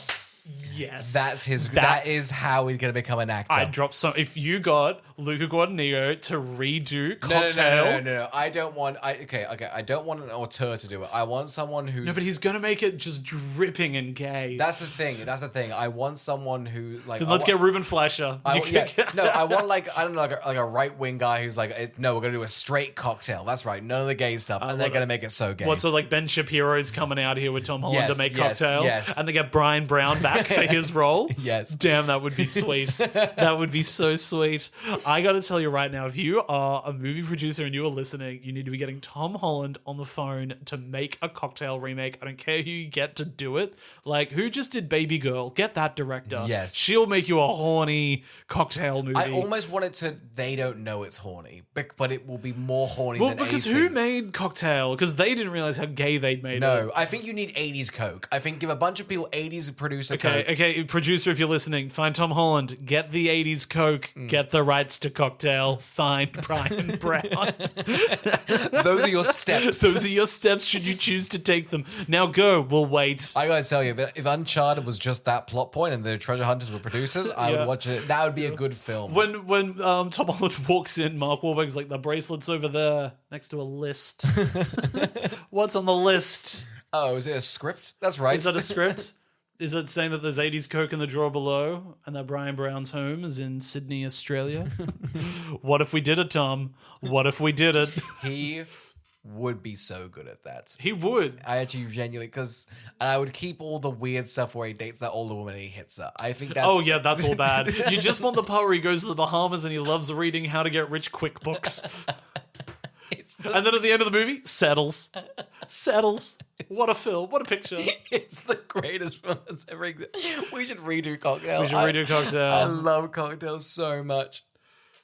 yes. That is how he's going to become an actor. I'd drop some. If you got Luca Guadagnino to redo Cocktail. No. I don't want an auteur to do it. I want someone who's... No, but he's going to make it just dripping and gay. That's the thing. I want someone who, like... Then let's get Ruben Fleischer. I want, like, I don't know, like a right-wing guy who's like, no, we're going to do a straight Cocktail. That's right. None of the gay stuff. And they're going to make it so gay. What, so like Ben Shapiro's coming out here with Tom Holland to make Cocktail? Yes. And they get Brian Brown back for his role? Yes. Damn, that would be sweet. That would be so sweet. I got to tell you right now, if you are a movie producer and you are listening, you need to be getting Tom Holland on the phone to make a Cocktail remake. I don't care who you get to do it. Like, who just did Baby Girl? Get that director. Yes. She'll make you a horny Cocktail movie. I almost want it to, they don't know it's horny, but it will be more horny than anything. Well, because who made Cocktail? Because they didn't realize how gay they'd made it. No, I think you need 80s Coke. I think give a bunch of people 80s producer Coke. Okay, producer, if you're listening, find Tom Holland, get the 80s Coke, get the rights to Cocktail, find Brian Brown. Those are your steps. Those are your steps should you choose to take them. Now go, we'll wait. I gotta tell you, if Uncharted was just that plot point and the treasure hunters were producers, I would watch it. That would be a good film. When Tom Holland walks in, Mark Wahlberg's like, the bracelet's over there next to a list. What's on the list? Oh, is it a script? That's right. Is that a script? Is it saying that there's 80s Coke in the drawer below and that Brian Brown's home is in Sydney, Australia? What if we did it, Tom? What if we did it? He would be so good at that. He would. I actually genuinely, and I would keep all the weird stuff where he dates that older woman and he hits her. I think that's... Oh, yeah, that's all bad. You just want the part where he goes to the Bahamas and he loves reading How to Get Rich Quick books. And then at the end of the movie, settles. What a film. What a picture. It's the greatest film that's ever existed. We should redo Cocktail. Cocktail. I love Cocktail so much.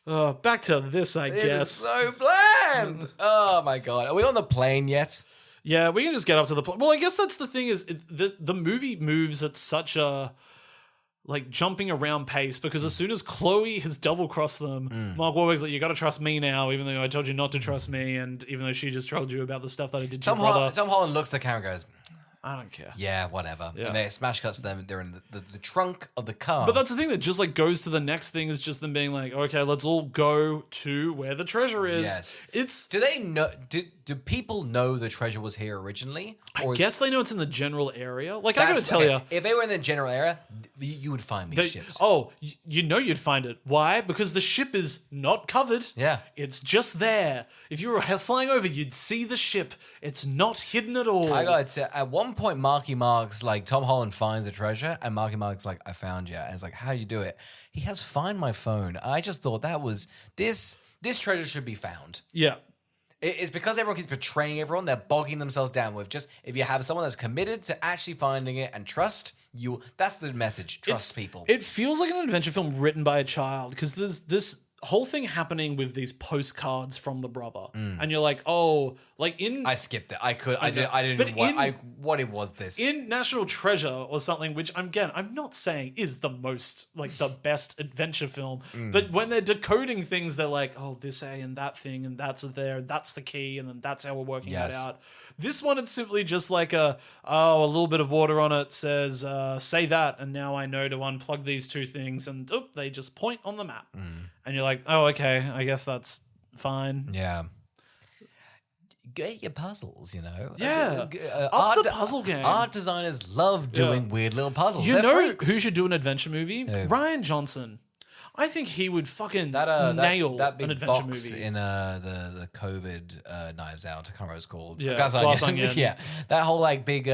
Back to this, I This guess. is so bland. Oh my god. Are we on the plane yet? Yeah, we can just get up to the point. Well, I guess that's the thing is the movie moves at such a like jumping around pace because as soon as Chloe has double crossed them, Mark Wahlberg's like, you got to trust me now, even though I told you not to trust me, and even though she just told you about the stuff that I did to your brother. Tom Holland looks at the camera and goes, I don't care. yeah, whatever. Yeah. And they smash cuts to them. They're in the trunk of the car. But that's the thing that just like goes to the next thing is just them being like, okay, let's all go to where the treasure is. Yes. It's. Do they know? Do people know the treasure was here originally? I guess they know it's in the general area. Like I gotta tell you, if they were in the general area, you would find these ships. Oh, you know you'd find it. Why? Because the ship is not covered. Yeah. It's just there. If you were flying over, you'd see the ship. It's not hidden at all. I got to at one point, Marky Mark's like Tom Holland finds a treasure, and Marky Mark's like, "I found you," and it's like, "How do you do it?" He has Find My Phone. I just thought that was this treasure should be found. Yeah. It's because everyone keeps betraying everyone. They're bogging themselves down with just if you have someone that's committed to actually finding it and trust you. That's the message. Trust people. It feels like an adventure film written by a child because there's this whole thing happening with these postcards from the brother, and you're like, oh, like in I skipped it. I didn't. But What it was this in National Treasure or something, which I'm not saying is the most like the best adventure film, but when they're decoding things, they're like, oh, this A and that thing and that's there, that's the key, and then that's how we're working that out. This one, it's simply just like a little bit of water on it says, say that, and now I know to unplug these two things, and they just point on the map. And you're like, oh, okay, I guess that's fine. Yeah. Get your puzzles, you know. Yeah. Art the puzzle game. Art designers love doing weird little puzzles. You They're know freaks. who should do an adventure movie? Ryan Johnson. I think he would fucking nail that big an adventure box movie. in the COVID Knives Out. I can't remember what it's called. Yeah, Glass Glass Onion. Onion. Yeah, that whole like big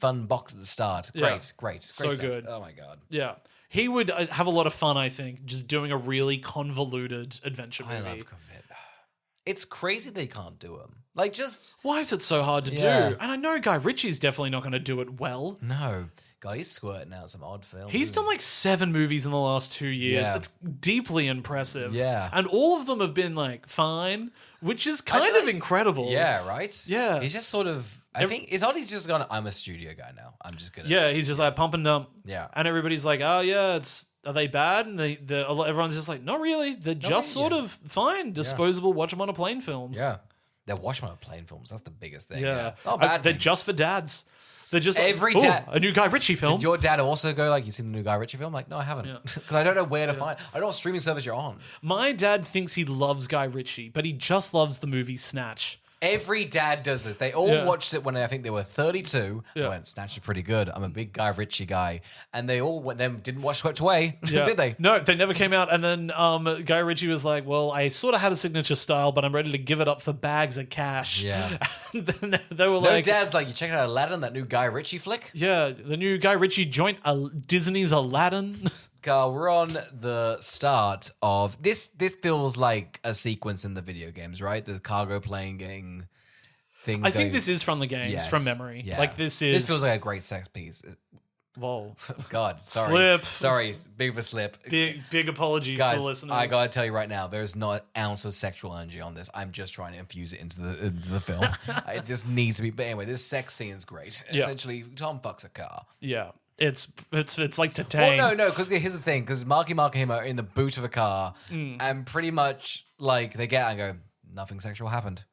fun box at the start. Great, Yeah. great So stuff. good. Oh my god. Yeah. He would have a lot of fun, I think, just doing a really convoluted adventure movie. I love commit. It's crazy they can't do them. Like just Why is it so hard to Yeah. do? And I know Guy Ritchie's definitely not going to do it well. no. God, he's squirting out some odd films. He's done like 7 movies in the last 2 years. Yeah. It's deeply impressive. Yeah. And all of them have been like fine, which is kind of incredible. Yeah, right? Yeah. He's just sort of I think it's odd he's just gone, I'm a studio guy now. I'm just gonna Yeah, he's just like pump and dump. Yeah. And everybody's like, oh yeah, are they bad? And everyone's just like, not really. They're just really, sort of fine, disposable, watch them on a plane films. Yeah. They're watching my plane films. That's the biggest thing. Yeah. Not bad. They're thing. just for dads. They're just Every like, dad- a new Guy Ritchie film. Did your dad also go like, you seen the new Guy Ritchie film? Like, no, I haven't. Because I don't know where to find. I don't know what streaming service you're on. My dad thinks he loves Guy Ritchie, but he just loves the movie Snatch. Every dad does this. They all watched it when I think they were 32. Yeah. I went, Snatch is pretty good. I'm a big Guy Ritchie guy. And they all didn't watch Swept Away, did they? No, they never came out. And then Guy Ritchie was like, well, I sort of had a signature style, but I'm ready to give it up for bags of cash. Yeah. And then they were No like... dad's like, you checking out Aladdin, that new Guy Ritchie flick? Yeah, the new Guy Ritchie joint, Disney's Aladdin. Carl, we're on the start of... This feels like a sequence in the video games, right? The cargo plane getting... things I think going- this is from the games, Yes. from memory. Yeah. Like this is... This feels like a great sex piece. Whoa. God, sorry. Slip. Sorry, big of a slip. Big apologies Guys, to the listeners. I gotta tell you right now, there's not an ounce of sexual energy on this. I'm just trying to infuse it into the film. This needs to be. But anyway, this sex scene is great. Yeah. Essentially, Tom fucks a car. Yeah. It's like to tame. Well, no, because here's the thing: because Marky Mark and him are in the boot of a car, and pretty much like they get out and go, nothing sexual happened.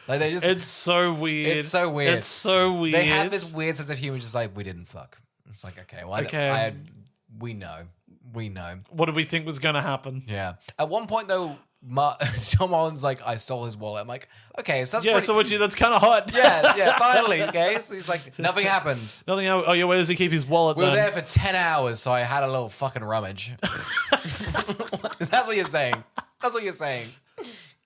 Like they just. It's so weird. It's so weird. It's so weird. They have this weird sense of humor, just like we didn't fuck. It's like okay, well, Okay. we know. What did we think was going to happen? Yeah. At one point though, Tom Holland's like, I stole his wallet. I'm like, okay, so that's Yeah, pretty... so that's kind of hot. yeah, finally, okay. So he's like, nothing happened. Nothing. Oh yeah, where does he keep his wallet? We were then? there for 10 hours, so I had a little fucking rummage. That's what you're saying. That's what you're saying.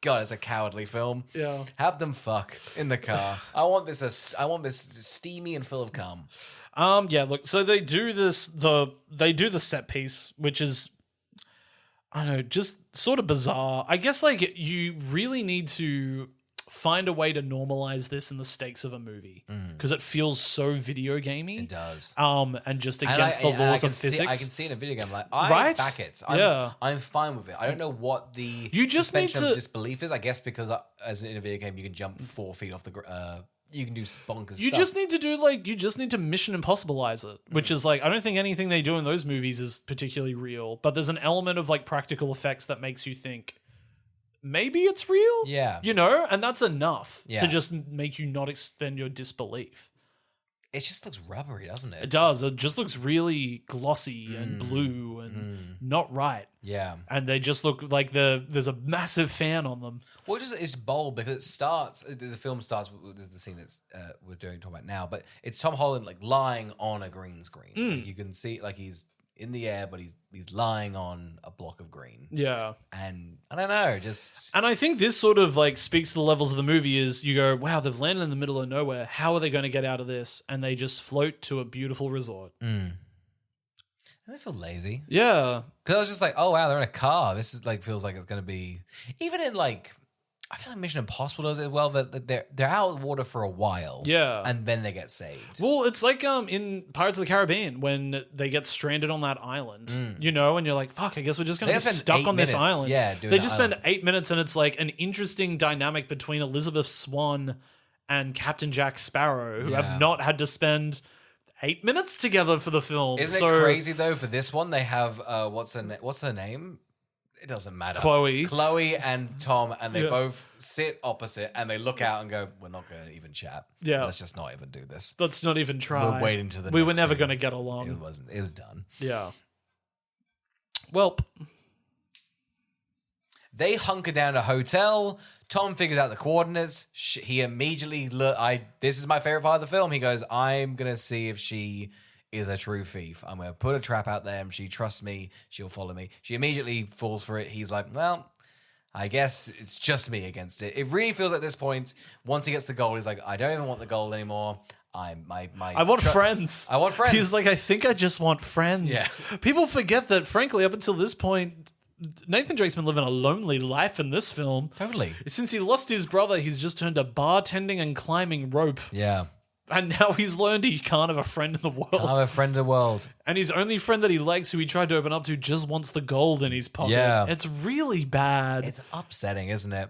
God, it's a cowardly film. Yeah. Have them fuck in the car. I want this steamy and full of cum. Yeah, look, so they do the set piece, which is, I don't know, just sort of bizarre. I guess, like, you really need to find a way to normalize this in the stakes of a movie because it feels so video gamey. It does. And just against the laws of physics. I can see in a video game, like, I back it. I'm fine with it. I don't know what the suspension of disbelief is. I guess because as in a video game, you can jump 4 feet off the you can do bonkers you stuff. You just need to Mission Impossibilize it, which is like, I don't think anything they do in those movies is particularly real, but there's an element of like practical effects that makes you think maybe it's real. Yeah. You know, and that's enough to just make you not expend your disbelief. It just looks rubbery, doesn't it? It does. It just looks really glossy and blue and not right. Yeah. And they just look like there's a massive fan on them. Well, it's bold because it starts. The film starts. This is the scene that's we're talking about now. But it's Tom Holland like lying on a green screen. Like, you can see like he's in the air, but he's lying on a block of green. Yeah. And I don't know, just... And I think this sort of like speaks to the levels of the movie is you go, wow, they've landed in the middle of nowhere. How are they going to get out of this? And they just float to a beautiful resort. I feel lazy. Yeah. Because I was just like, oh, wow, they're in a car. This is like feels like it's going to be... Even in like... I feel like Mission Impossible does it well. That they're out of the water for a while, and then they get saved. Well, it's like in Pirates of the Caribbean when they get stranded on that island, you know, and you're like, "Fuck, I guess we're just going to be stuck on this island." Yeah, they just spend 8 minutes, and it's like an interesting dynamic between Elizabeth Swann and Captain Jack Sparrow, who have not had to spend 8 minutes together for the film. Isn't it crazy though? For this one, they have what's her name? It doesn't matter. Chloe and Tom, and they both sit opposite, and they look out and go, "We're not going to even chat. Yeah, let's just not even do this. Let's not even try. We're waiting to the. We were never going to get along. It wasn't. It was done. Yeah. Well, they hunker down a hotel. Tom figures out the coordinates. He immediately this is my favorite part of the film. He goes, "I'm gonna see if she is a true thief. I'm going to put a trap out there and she trusts me. She'll follow me." She immediately falls for it. He's like, well, I guess it's just me against it. It really feels at this point, once he gets the gold, he's like, I don't even want the gold anymore. I want friends. I want friends. He's like, I think I just want friends. Yeah. People forget that, frankly, up until this point, Nathan Drake's been living a lonely life in this film. Totally. Since he lost his brother, he's just turned to bartending and climbing rope. Yeah. And now he's learned he can't have a friend in the world. Can't have a friend in the world. And his only friend that he likes, who he tried to open up to, just wants the gold in his pocket. Yeah. It's really bad. It's upsetting, isn't it?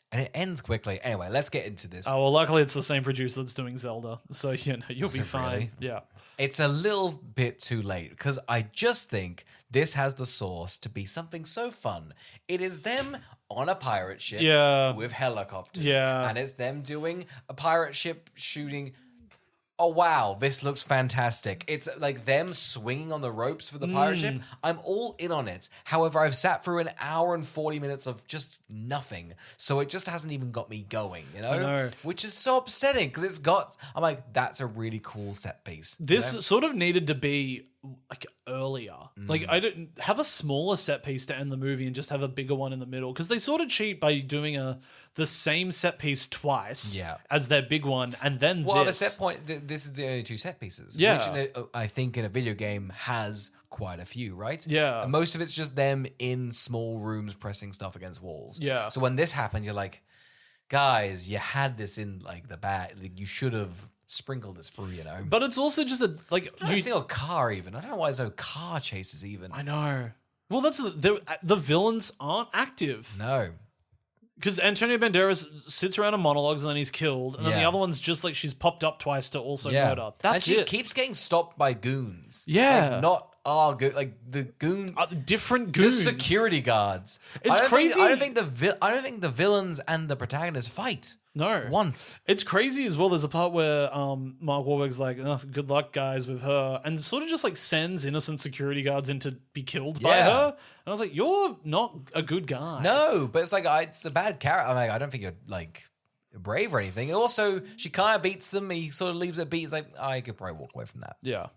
And it ends quickly. Anyway, let's get into this. Oh, well, luckily it's the same producer that's doing Zelda. So, you know, you'll be fine. Really? Yeah. It's a little bit too late because I just think this has the sauce to be something so fun. It is them on a pirate ship with helicopters. Yeah. And it's them doing a pirate ship shooting. Oh, wow, this looks fantastic. It's like them swinging on the ropes for the pirate ship. I'm all in on it. However, I've sat through an hour and 40 minutes of just nothing. So it just hasn't even got me going, you know? I know. Which is so upsetting because I'm like, that's a really cool set piece. This sort of needed to be like earlier. Like, I don't have a smaller set piece to end the movie and just have a bigger one in the middle, because they sort of cheat by doing the same set piece twice as their big one, and then the set point, this is the only two set pieces. Which I think in a video game has quite a few, right? Yeah. And most of it's just them in small rooms pressing stuff against walls. Yeah. So when this happened, you're like, guys, you had this in like the bag. Like, you should have sprinkled this through, you know? But it's also just a single car even. I don't know why there's no car chases even. I know. Well, that's the villains aren't active. No. Because Antonio Banderas sits around and monologues and then he's killed. And then the other one's just like she's popped up twice to also murder. That's and she keeps getting stopped by goons. Yeah. Like, not our like the goon. Different goons. Just security guards. It's crazy. I don't think the villains and the protagonists fight. No. Once. It's crazy as well. There's a part where Mark Wahlberg's like, oh, good luck, guys, with her. And sort of just like sends innocent security guards in to be killed by her. And I was like, you're not a good guy. No, but it's like, it's a bad character. I'm like, I don't think you're like brave or anything. And also, she kind of beats them. He sort of leaves it beat. He's like, I could probably walk away from that. Yeah.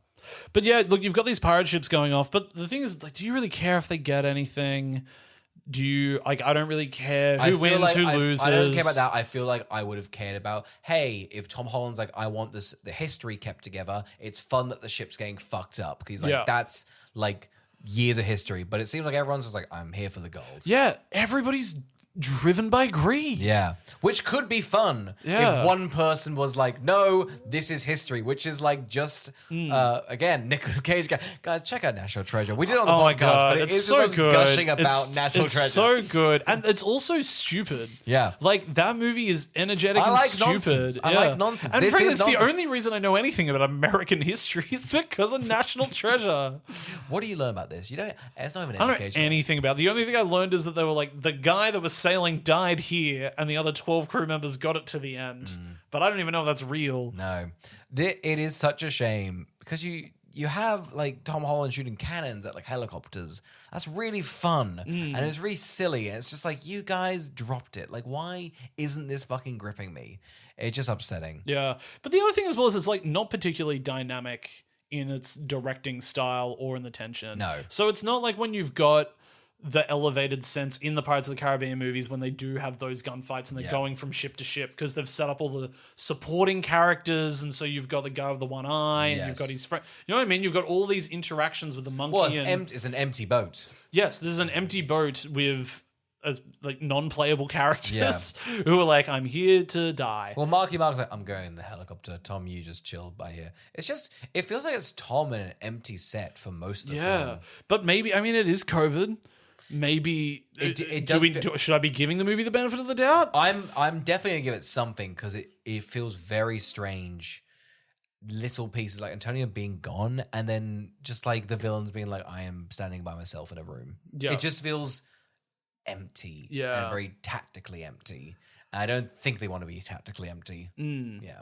But yeah, look, you've got these pirate ships going off. But the thing is, like, do you really care if they get anything? Do you like? I don't really care I who feel wins, like who loses. I don't care about that. I feel like I would have cared about, hey, if Tom Holland's like, I want the history kept together. It's fun that the ship's getting fucked up because like that's like years of history. But it seems like everyone's just like, I'm here for the gold. Yeah, everybody's driven by greed. Yeah, which could be fun Yeah. if one person was like, no, this is history, which is like just, again, Nicolas Cage. Guys, check out National Treasure. We did it on the Oh my podcast, God, but it's it's so just us good. gushing about It's National Treasure. It's so good, and it's also stupid. Yeah. like that movie is energetic I and like stupid. nonsense. I Yeah. like nonsense. And This frankly, is it's the nonsense. only reason I know anything about American history is because of National Treasure. What do you learn about this? You don't. It's not even I don't know education. anything about it. The only thing I learned is that they were like, the guy that was sailing died here, and the other 12 crew members got it to the end. But I don't even know if that's real. No, it is such a shame because you have like Tom Holland shooting cannons at like helicopters. That's really fun and it's really silly. And it's just like, you guys dropped it. Like, why isn't this fucking gripping me? It's just upsetting. Yeah. But the other thing as well is it's like not particularly dynamic in its directing style or in the tension. No. So it's not like when you've got the elevated sense in the Pirates of the Caribbean movies when they do have those gunfights and they're going from ship to ship because they've set up all the supporting characters, and so you've got the guy with the one eye and you've got his friend. You know what I mean? You've got all these interactions with the monkey. Well, it's an empty boat. Yes, this is an empty boat with like non-playable characters who are like, I'm here to die. Well, Marky Mark's like, I'm going in the helicopter. Tom, you just chill by here. It's just, it feels like it's Tom in an empty set for most of the film. But maybe, I mean, it is COVID. Maybe It does should I be giving the movie the benefit of the doubt? I'm definitely gonna give it something because it feels very strange. Little pieces like Antonio being gone, and then just like the villains being like, I am standing by myself in a room. Yeah. It just feels empty. Yeah. And very tactically empty. I don't think they want to be tactically empty. Yeah.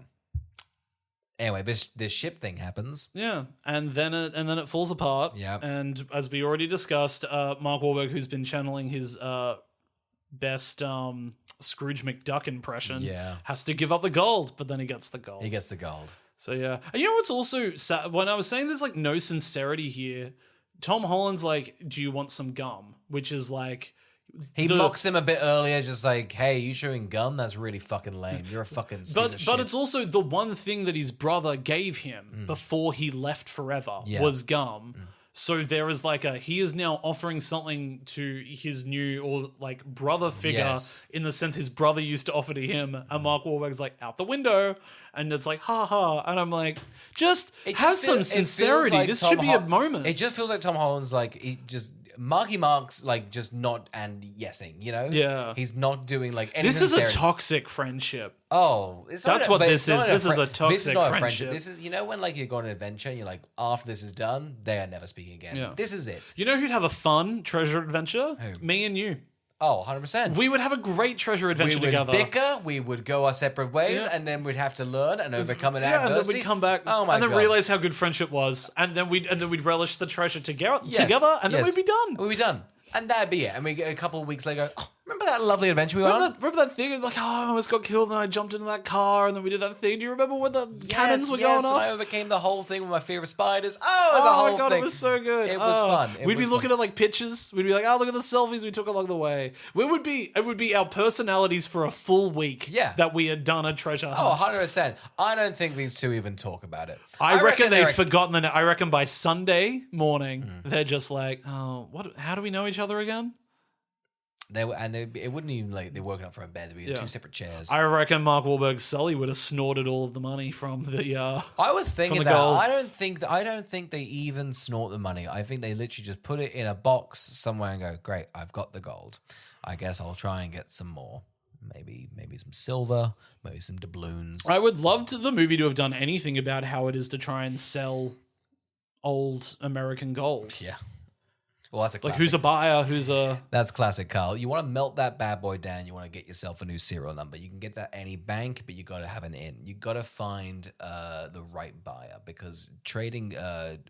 Anyway, this ship thing happens. Yeah, and then it falls apart. Yeah. And as we already discussed, Mark Wahlberg, who's been channeling his best Scrooge McDuck impression, has to give up the gold, but then he gets the gold. He gets the gold. So yeah, and you know what's also sad? When I was saying there's like no sincerity here, Tom Holland's like, "Do you want some gum?" Which is like. He mocks him a bit earlier, just like, hey, you chewing gum? That's really fucking lame. You're a fucking piece of shit. But it's also the one thing that his brother gave him before he left forever was gum. So there is like he is now offering something to his new or like brother figure in the sense his brother used to offer to him. And Mark Wahlberg's like, out the window. And it's like, ha ha. And I'm like, just have some sincerity. Like this should be a moment. It just feels like Tom Holland's like, Marky Mark's like just not and yesing, you know? Yeah. He's not doing like any This is a sincerity. toxic friendship. Oh, That's what this is. This is a toxic This is not a friendship. This is, you know, when like you go on an adventure and you're like, after this is done, they are never speaking again. Yeah. This is it. You know who'd have a fun treasure adventure? Who? Me and you. Oh, 100%. We would have a great treasure adventure we would together. bicker, we would go our separate ways, and then we'd have to learn and overcome an adversity. And then we'd come back oh my and then God. realize how good friendship was. And then we'd relish the treasure together, and then we'd be done. We'd be done. And that'd be it. And we get a couple of weeks later, oh, remember that lovely adventure we went on? Remember that thing? Like, I almost got killed and I jumped into that car and then we did that thing. Do you remember when the cannons were going and off? I overcame the whole thing with my fear of spiders. Oh, it was a whole my God, thing. it was so good. It was fun. We'd be looking at like pictures. We'd be like, oh, look at the selfies we took along the way. It would be our personalities for a full week that we had done a treasure hunt. Oh, 100%. I don't think these two even talk about it. I reckon they've forgotten that. I reckon by Sunday morning, they're just like, oh, how do we know each other again? It wouldn't even like they're working up from a bed. There'd be two separate chairs. I reckon Mark Wahlberg's Sully would have snorted all of the money from the. I was thinking the that. gold. I don't think they even snort the money. I think they literally just put it in a box somewhere and go, great, I've got the gold. I guess I'll try and get some more. Maybe some silver, maybe some doubloons. I would love the movie to have done anything about how it is to try and sell old American gold. Yeah. Well, that's a classic. Like, who's a buyer? Who's a... That's classic, Carl. You want to melt that bad boy down. You want to get yourself a new serial number. You can get that at any bank, but you got to have an in. You got to find the right buyer because trading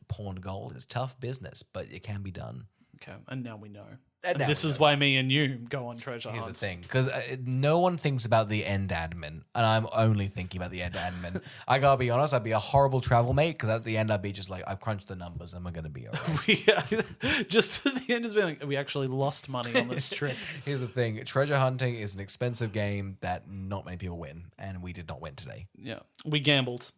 pawned gold is tough business, but it can be done. Okay, and now we know. And this is why me and you go on treasure Here's hunts. the thing, because no one thinks about the end admin, and I'm only thinking about the end admin. I gotta be honest, I'd be a horrible travel mate, because at the end I'd be just like, I've crunched the numbers and we're gonna be alright. Yeah, just at the end, just being like, we actually lost money on this trip. Here's the thing, treasure hunting is an expensive game that not many people win, and we did not win today. Yeah, we gambled.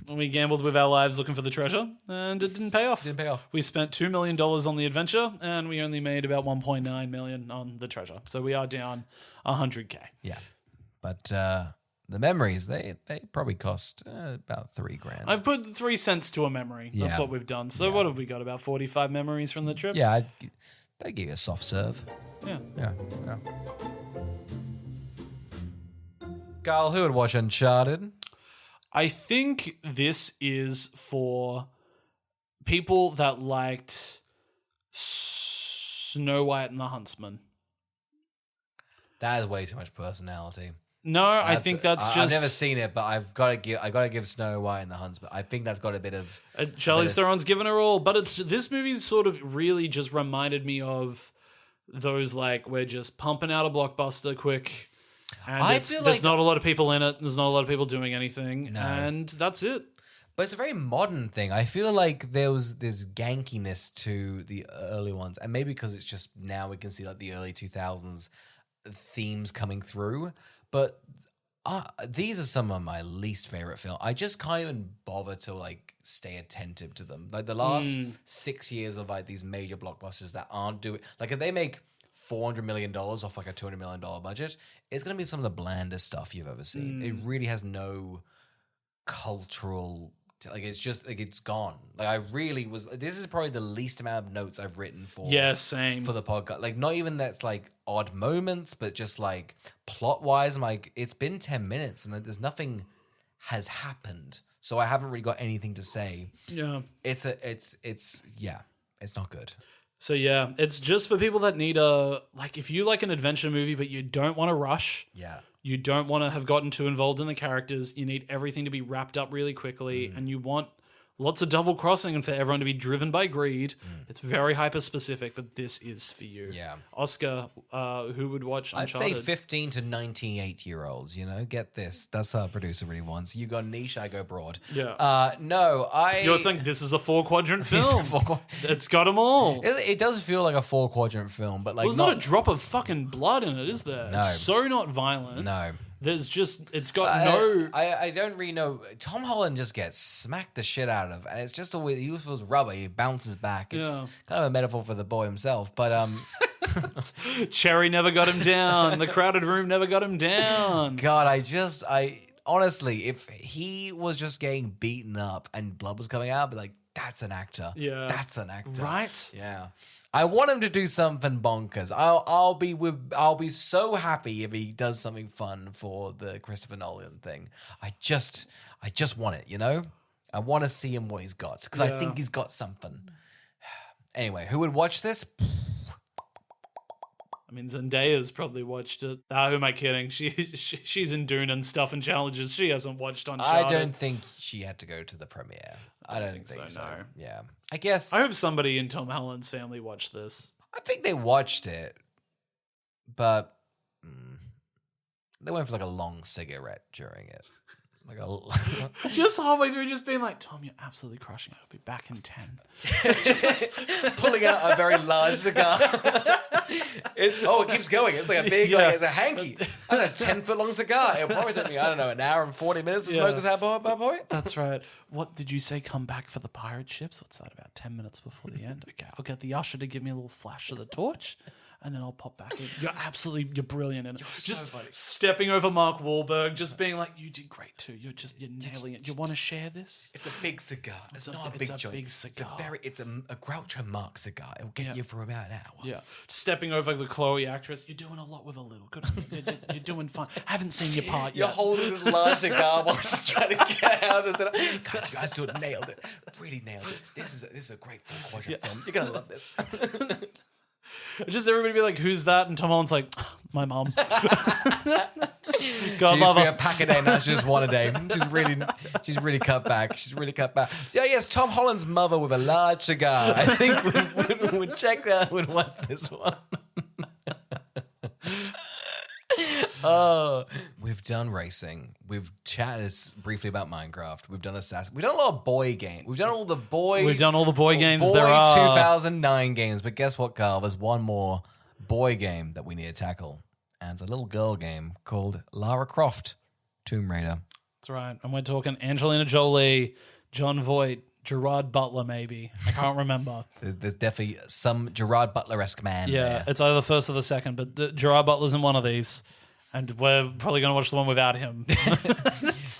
We gambled with our lives looking for the treasure, and it didn't pay off. Didn't pay off. We spent $2 million on the adventure, and we only made about $1.9 million on the treasure. So we are down $100K. Yeah, but the memories, they probably cost about $3,000. I've put 3 cents to a memory. That's Yeah. what we've done. So what have we got? About 45 memories from the trip? Yeah, I'd give you a soft serve. Yeah. Yeah. Carl, who would watch Uncharted? I think this is for people that liked Snow White and the Huntsman. That has way too much personality. No, I think that's just... I've never seen it, but I got to give Snow White and the Huntsman. I think that's got a bit of... Charlize Theron's given her all, but this movie's sort of really just reminded me of those, like, we're just pumping out a blockbuster quick, and there's not a lot of people in it, there's not a lot of people doing anything, and that's it. But it's a very modern thing. I feel like there was this gankiness to the early ones, and maybe because it's just now we can see like the early 2000s themes coming through. But these are some of my least favorite films. I just can't even bother to like stay attentive to them. Like the last 6 years of like these major blockbusters that aren't doing, like if they make $400 million off like a $200 million budget, it's gonna be some of the blandest stuff you've ever seen. It really has no cultural. Like it's just like it's gone. Like I really was. This is probably the least amount of notes I've written for. Yeah, same for the podcast. Like not even that's like odd moments, but just like plot wise. I'm like, it's been 10 minutes and there's nothing has happened, so I haven't really got anything to say. Yeah, it's not good. So yeah, it's just for people that need if you like an adventure movie, but you don't want to rush. Yeah. You don't want to have gotten too involved in the characters. You need everything to be wrapped up really quickly, and you want lots of double crossing and for everyone to be driven by greed. It's very hyper specific, but this is for you. Yeah. Oscar, who would watch Uncharted? I'd say 15 to 98-year-olds, get this. That's what our producer really wants. You go niche, I go broad. Yeah. You're thinking this is a 4-quadrant film. It's got them all. It does feel like a 4-quadrant film, but like there's not a drop of fucking blood in it, is there? No. It's so not violent. No. There's just, it's got no... I don't really know. Tom Holland just gets smacked the shit out of, and it's just a weird, he feels rubber, he bounces back. It's kind of a metaphor for the boy himself, but Cherry never got him down. The crowded room never got him down. God, I honestly, if he was just getting beaten up and blood was coming out, I'd be like, that's an actor. Yeah. That's an actor. Right? Yeah. I want him to do something bonkers. I'll be so happy if he does something fun for the Christopher Nolan thing. I just want it, I want to see him what he's got because I think he's got something. Anyway, who would watch this? I mean, Zendaya's probably watched it. Who am I kidding? She's in Dune and stuff and challenges. She hasn't watched Uncharted. I don't think she had to go to the premiere. I don't think so. No. Yeah. I guess. I hope somebody in Tom Holland's family watched this. I think they watched it, but they went for like a long cigarette during it. Like just halfway through, just being like, Tom, you're absolutely crushing it. I'll be back in 10. Pulling out a very large cigar. It keeps going. It's like a big, it's a hanky. That's a 10-foot long cigar. It probably took me, I don't know, an hour and 40 minutes to smoke this bad boy. That's right. What did you say? Come back for the pirate ships? What's that, about 10 minutes before the end? Okay, I'll get the usher to give me a little flash of the torch. And then I'll pop back in. You're brilliant in it. You're just so funny. Stepping over Mark Wahlberg, just being like, you did great too. You're nailing it. You want to share this? It's a big cigar. It's not a big joint. Big cigar. It's a Groucho Marx cigar. It'll get you for about an hour. Yeah. Stepping over the Chloe actress, you're doing a lot with a little. Good. You're doing fine. Haven't seen your part yet. You're holding this large cigar while just trying to get out of this. Guys, you guys nailed it. Really nailed it. This is a great quadrant film. You're gonna love this. Just everybody be like, who's that? And Tom Holland's like, my mom. She used to be a pack a day, now she's just one a day. She's really cut back. So yes, Tom Holland's mother with a large cigar. I think would check that, would watch this one. We've done racing. We've chatted briefly about Minecraft. We've done Assassin. We've done a lot of boy games. We've done all the boy games boy there are. 2009 games. But guess what, Carl? There's one more boy game that we need to tackle. And it's a little girl game called Lara Croft Tomb Raider. That's right. And we're talking Angelina Jolie, John Voight, Gerard Butler, maybe. I can't remember. There's definitely some Gerard Butler-esque man Yeah, there. it's either the first or the second, but Gerard Butler's in one of these. And we're probably going to watch the one without him.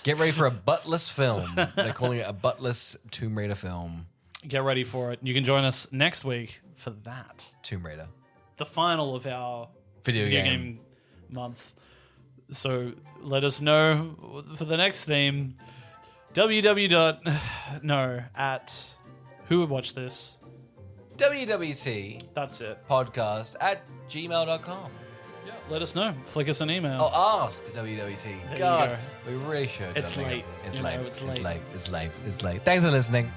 Get ready for a buttless film. They're calling it a buttless Tomb Raider film. Get ready for it. You can join us next week for that. Tomb Raider. The final of our Video game month. So let us know for the next theme. at who would watch this? WWT That's it. podcast at gmail.com. Yeah, let us know. Flick us an email. Oh, ask WWT. There God, you we really should. It's late. It's You late. know, it's It's late. late. It's late. It's late. Thanks for listening.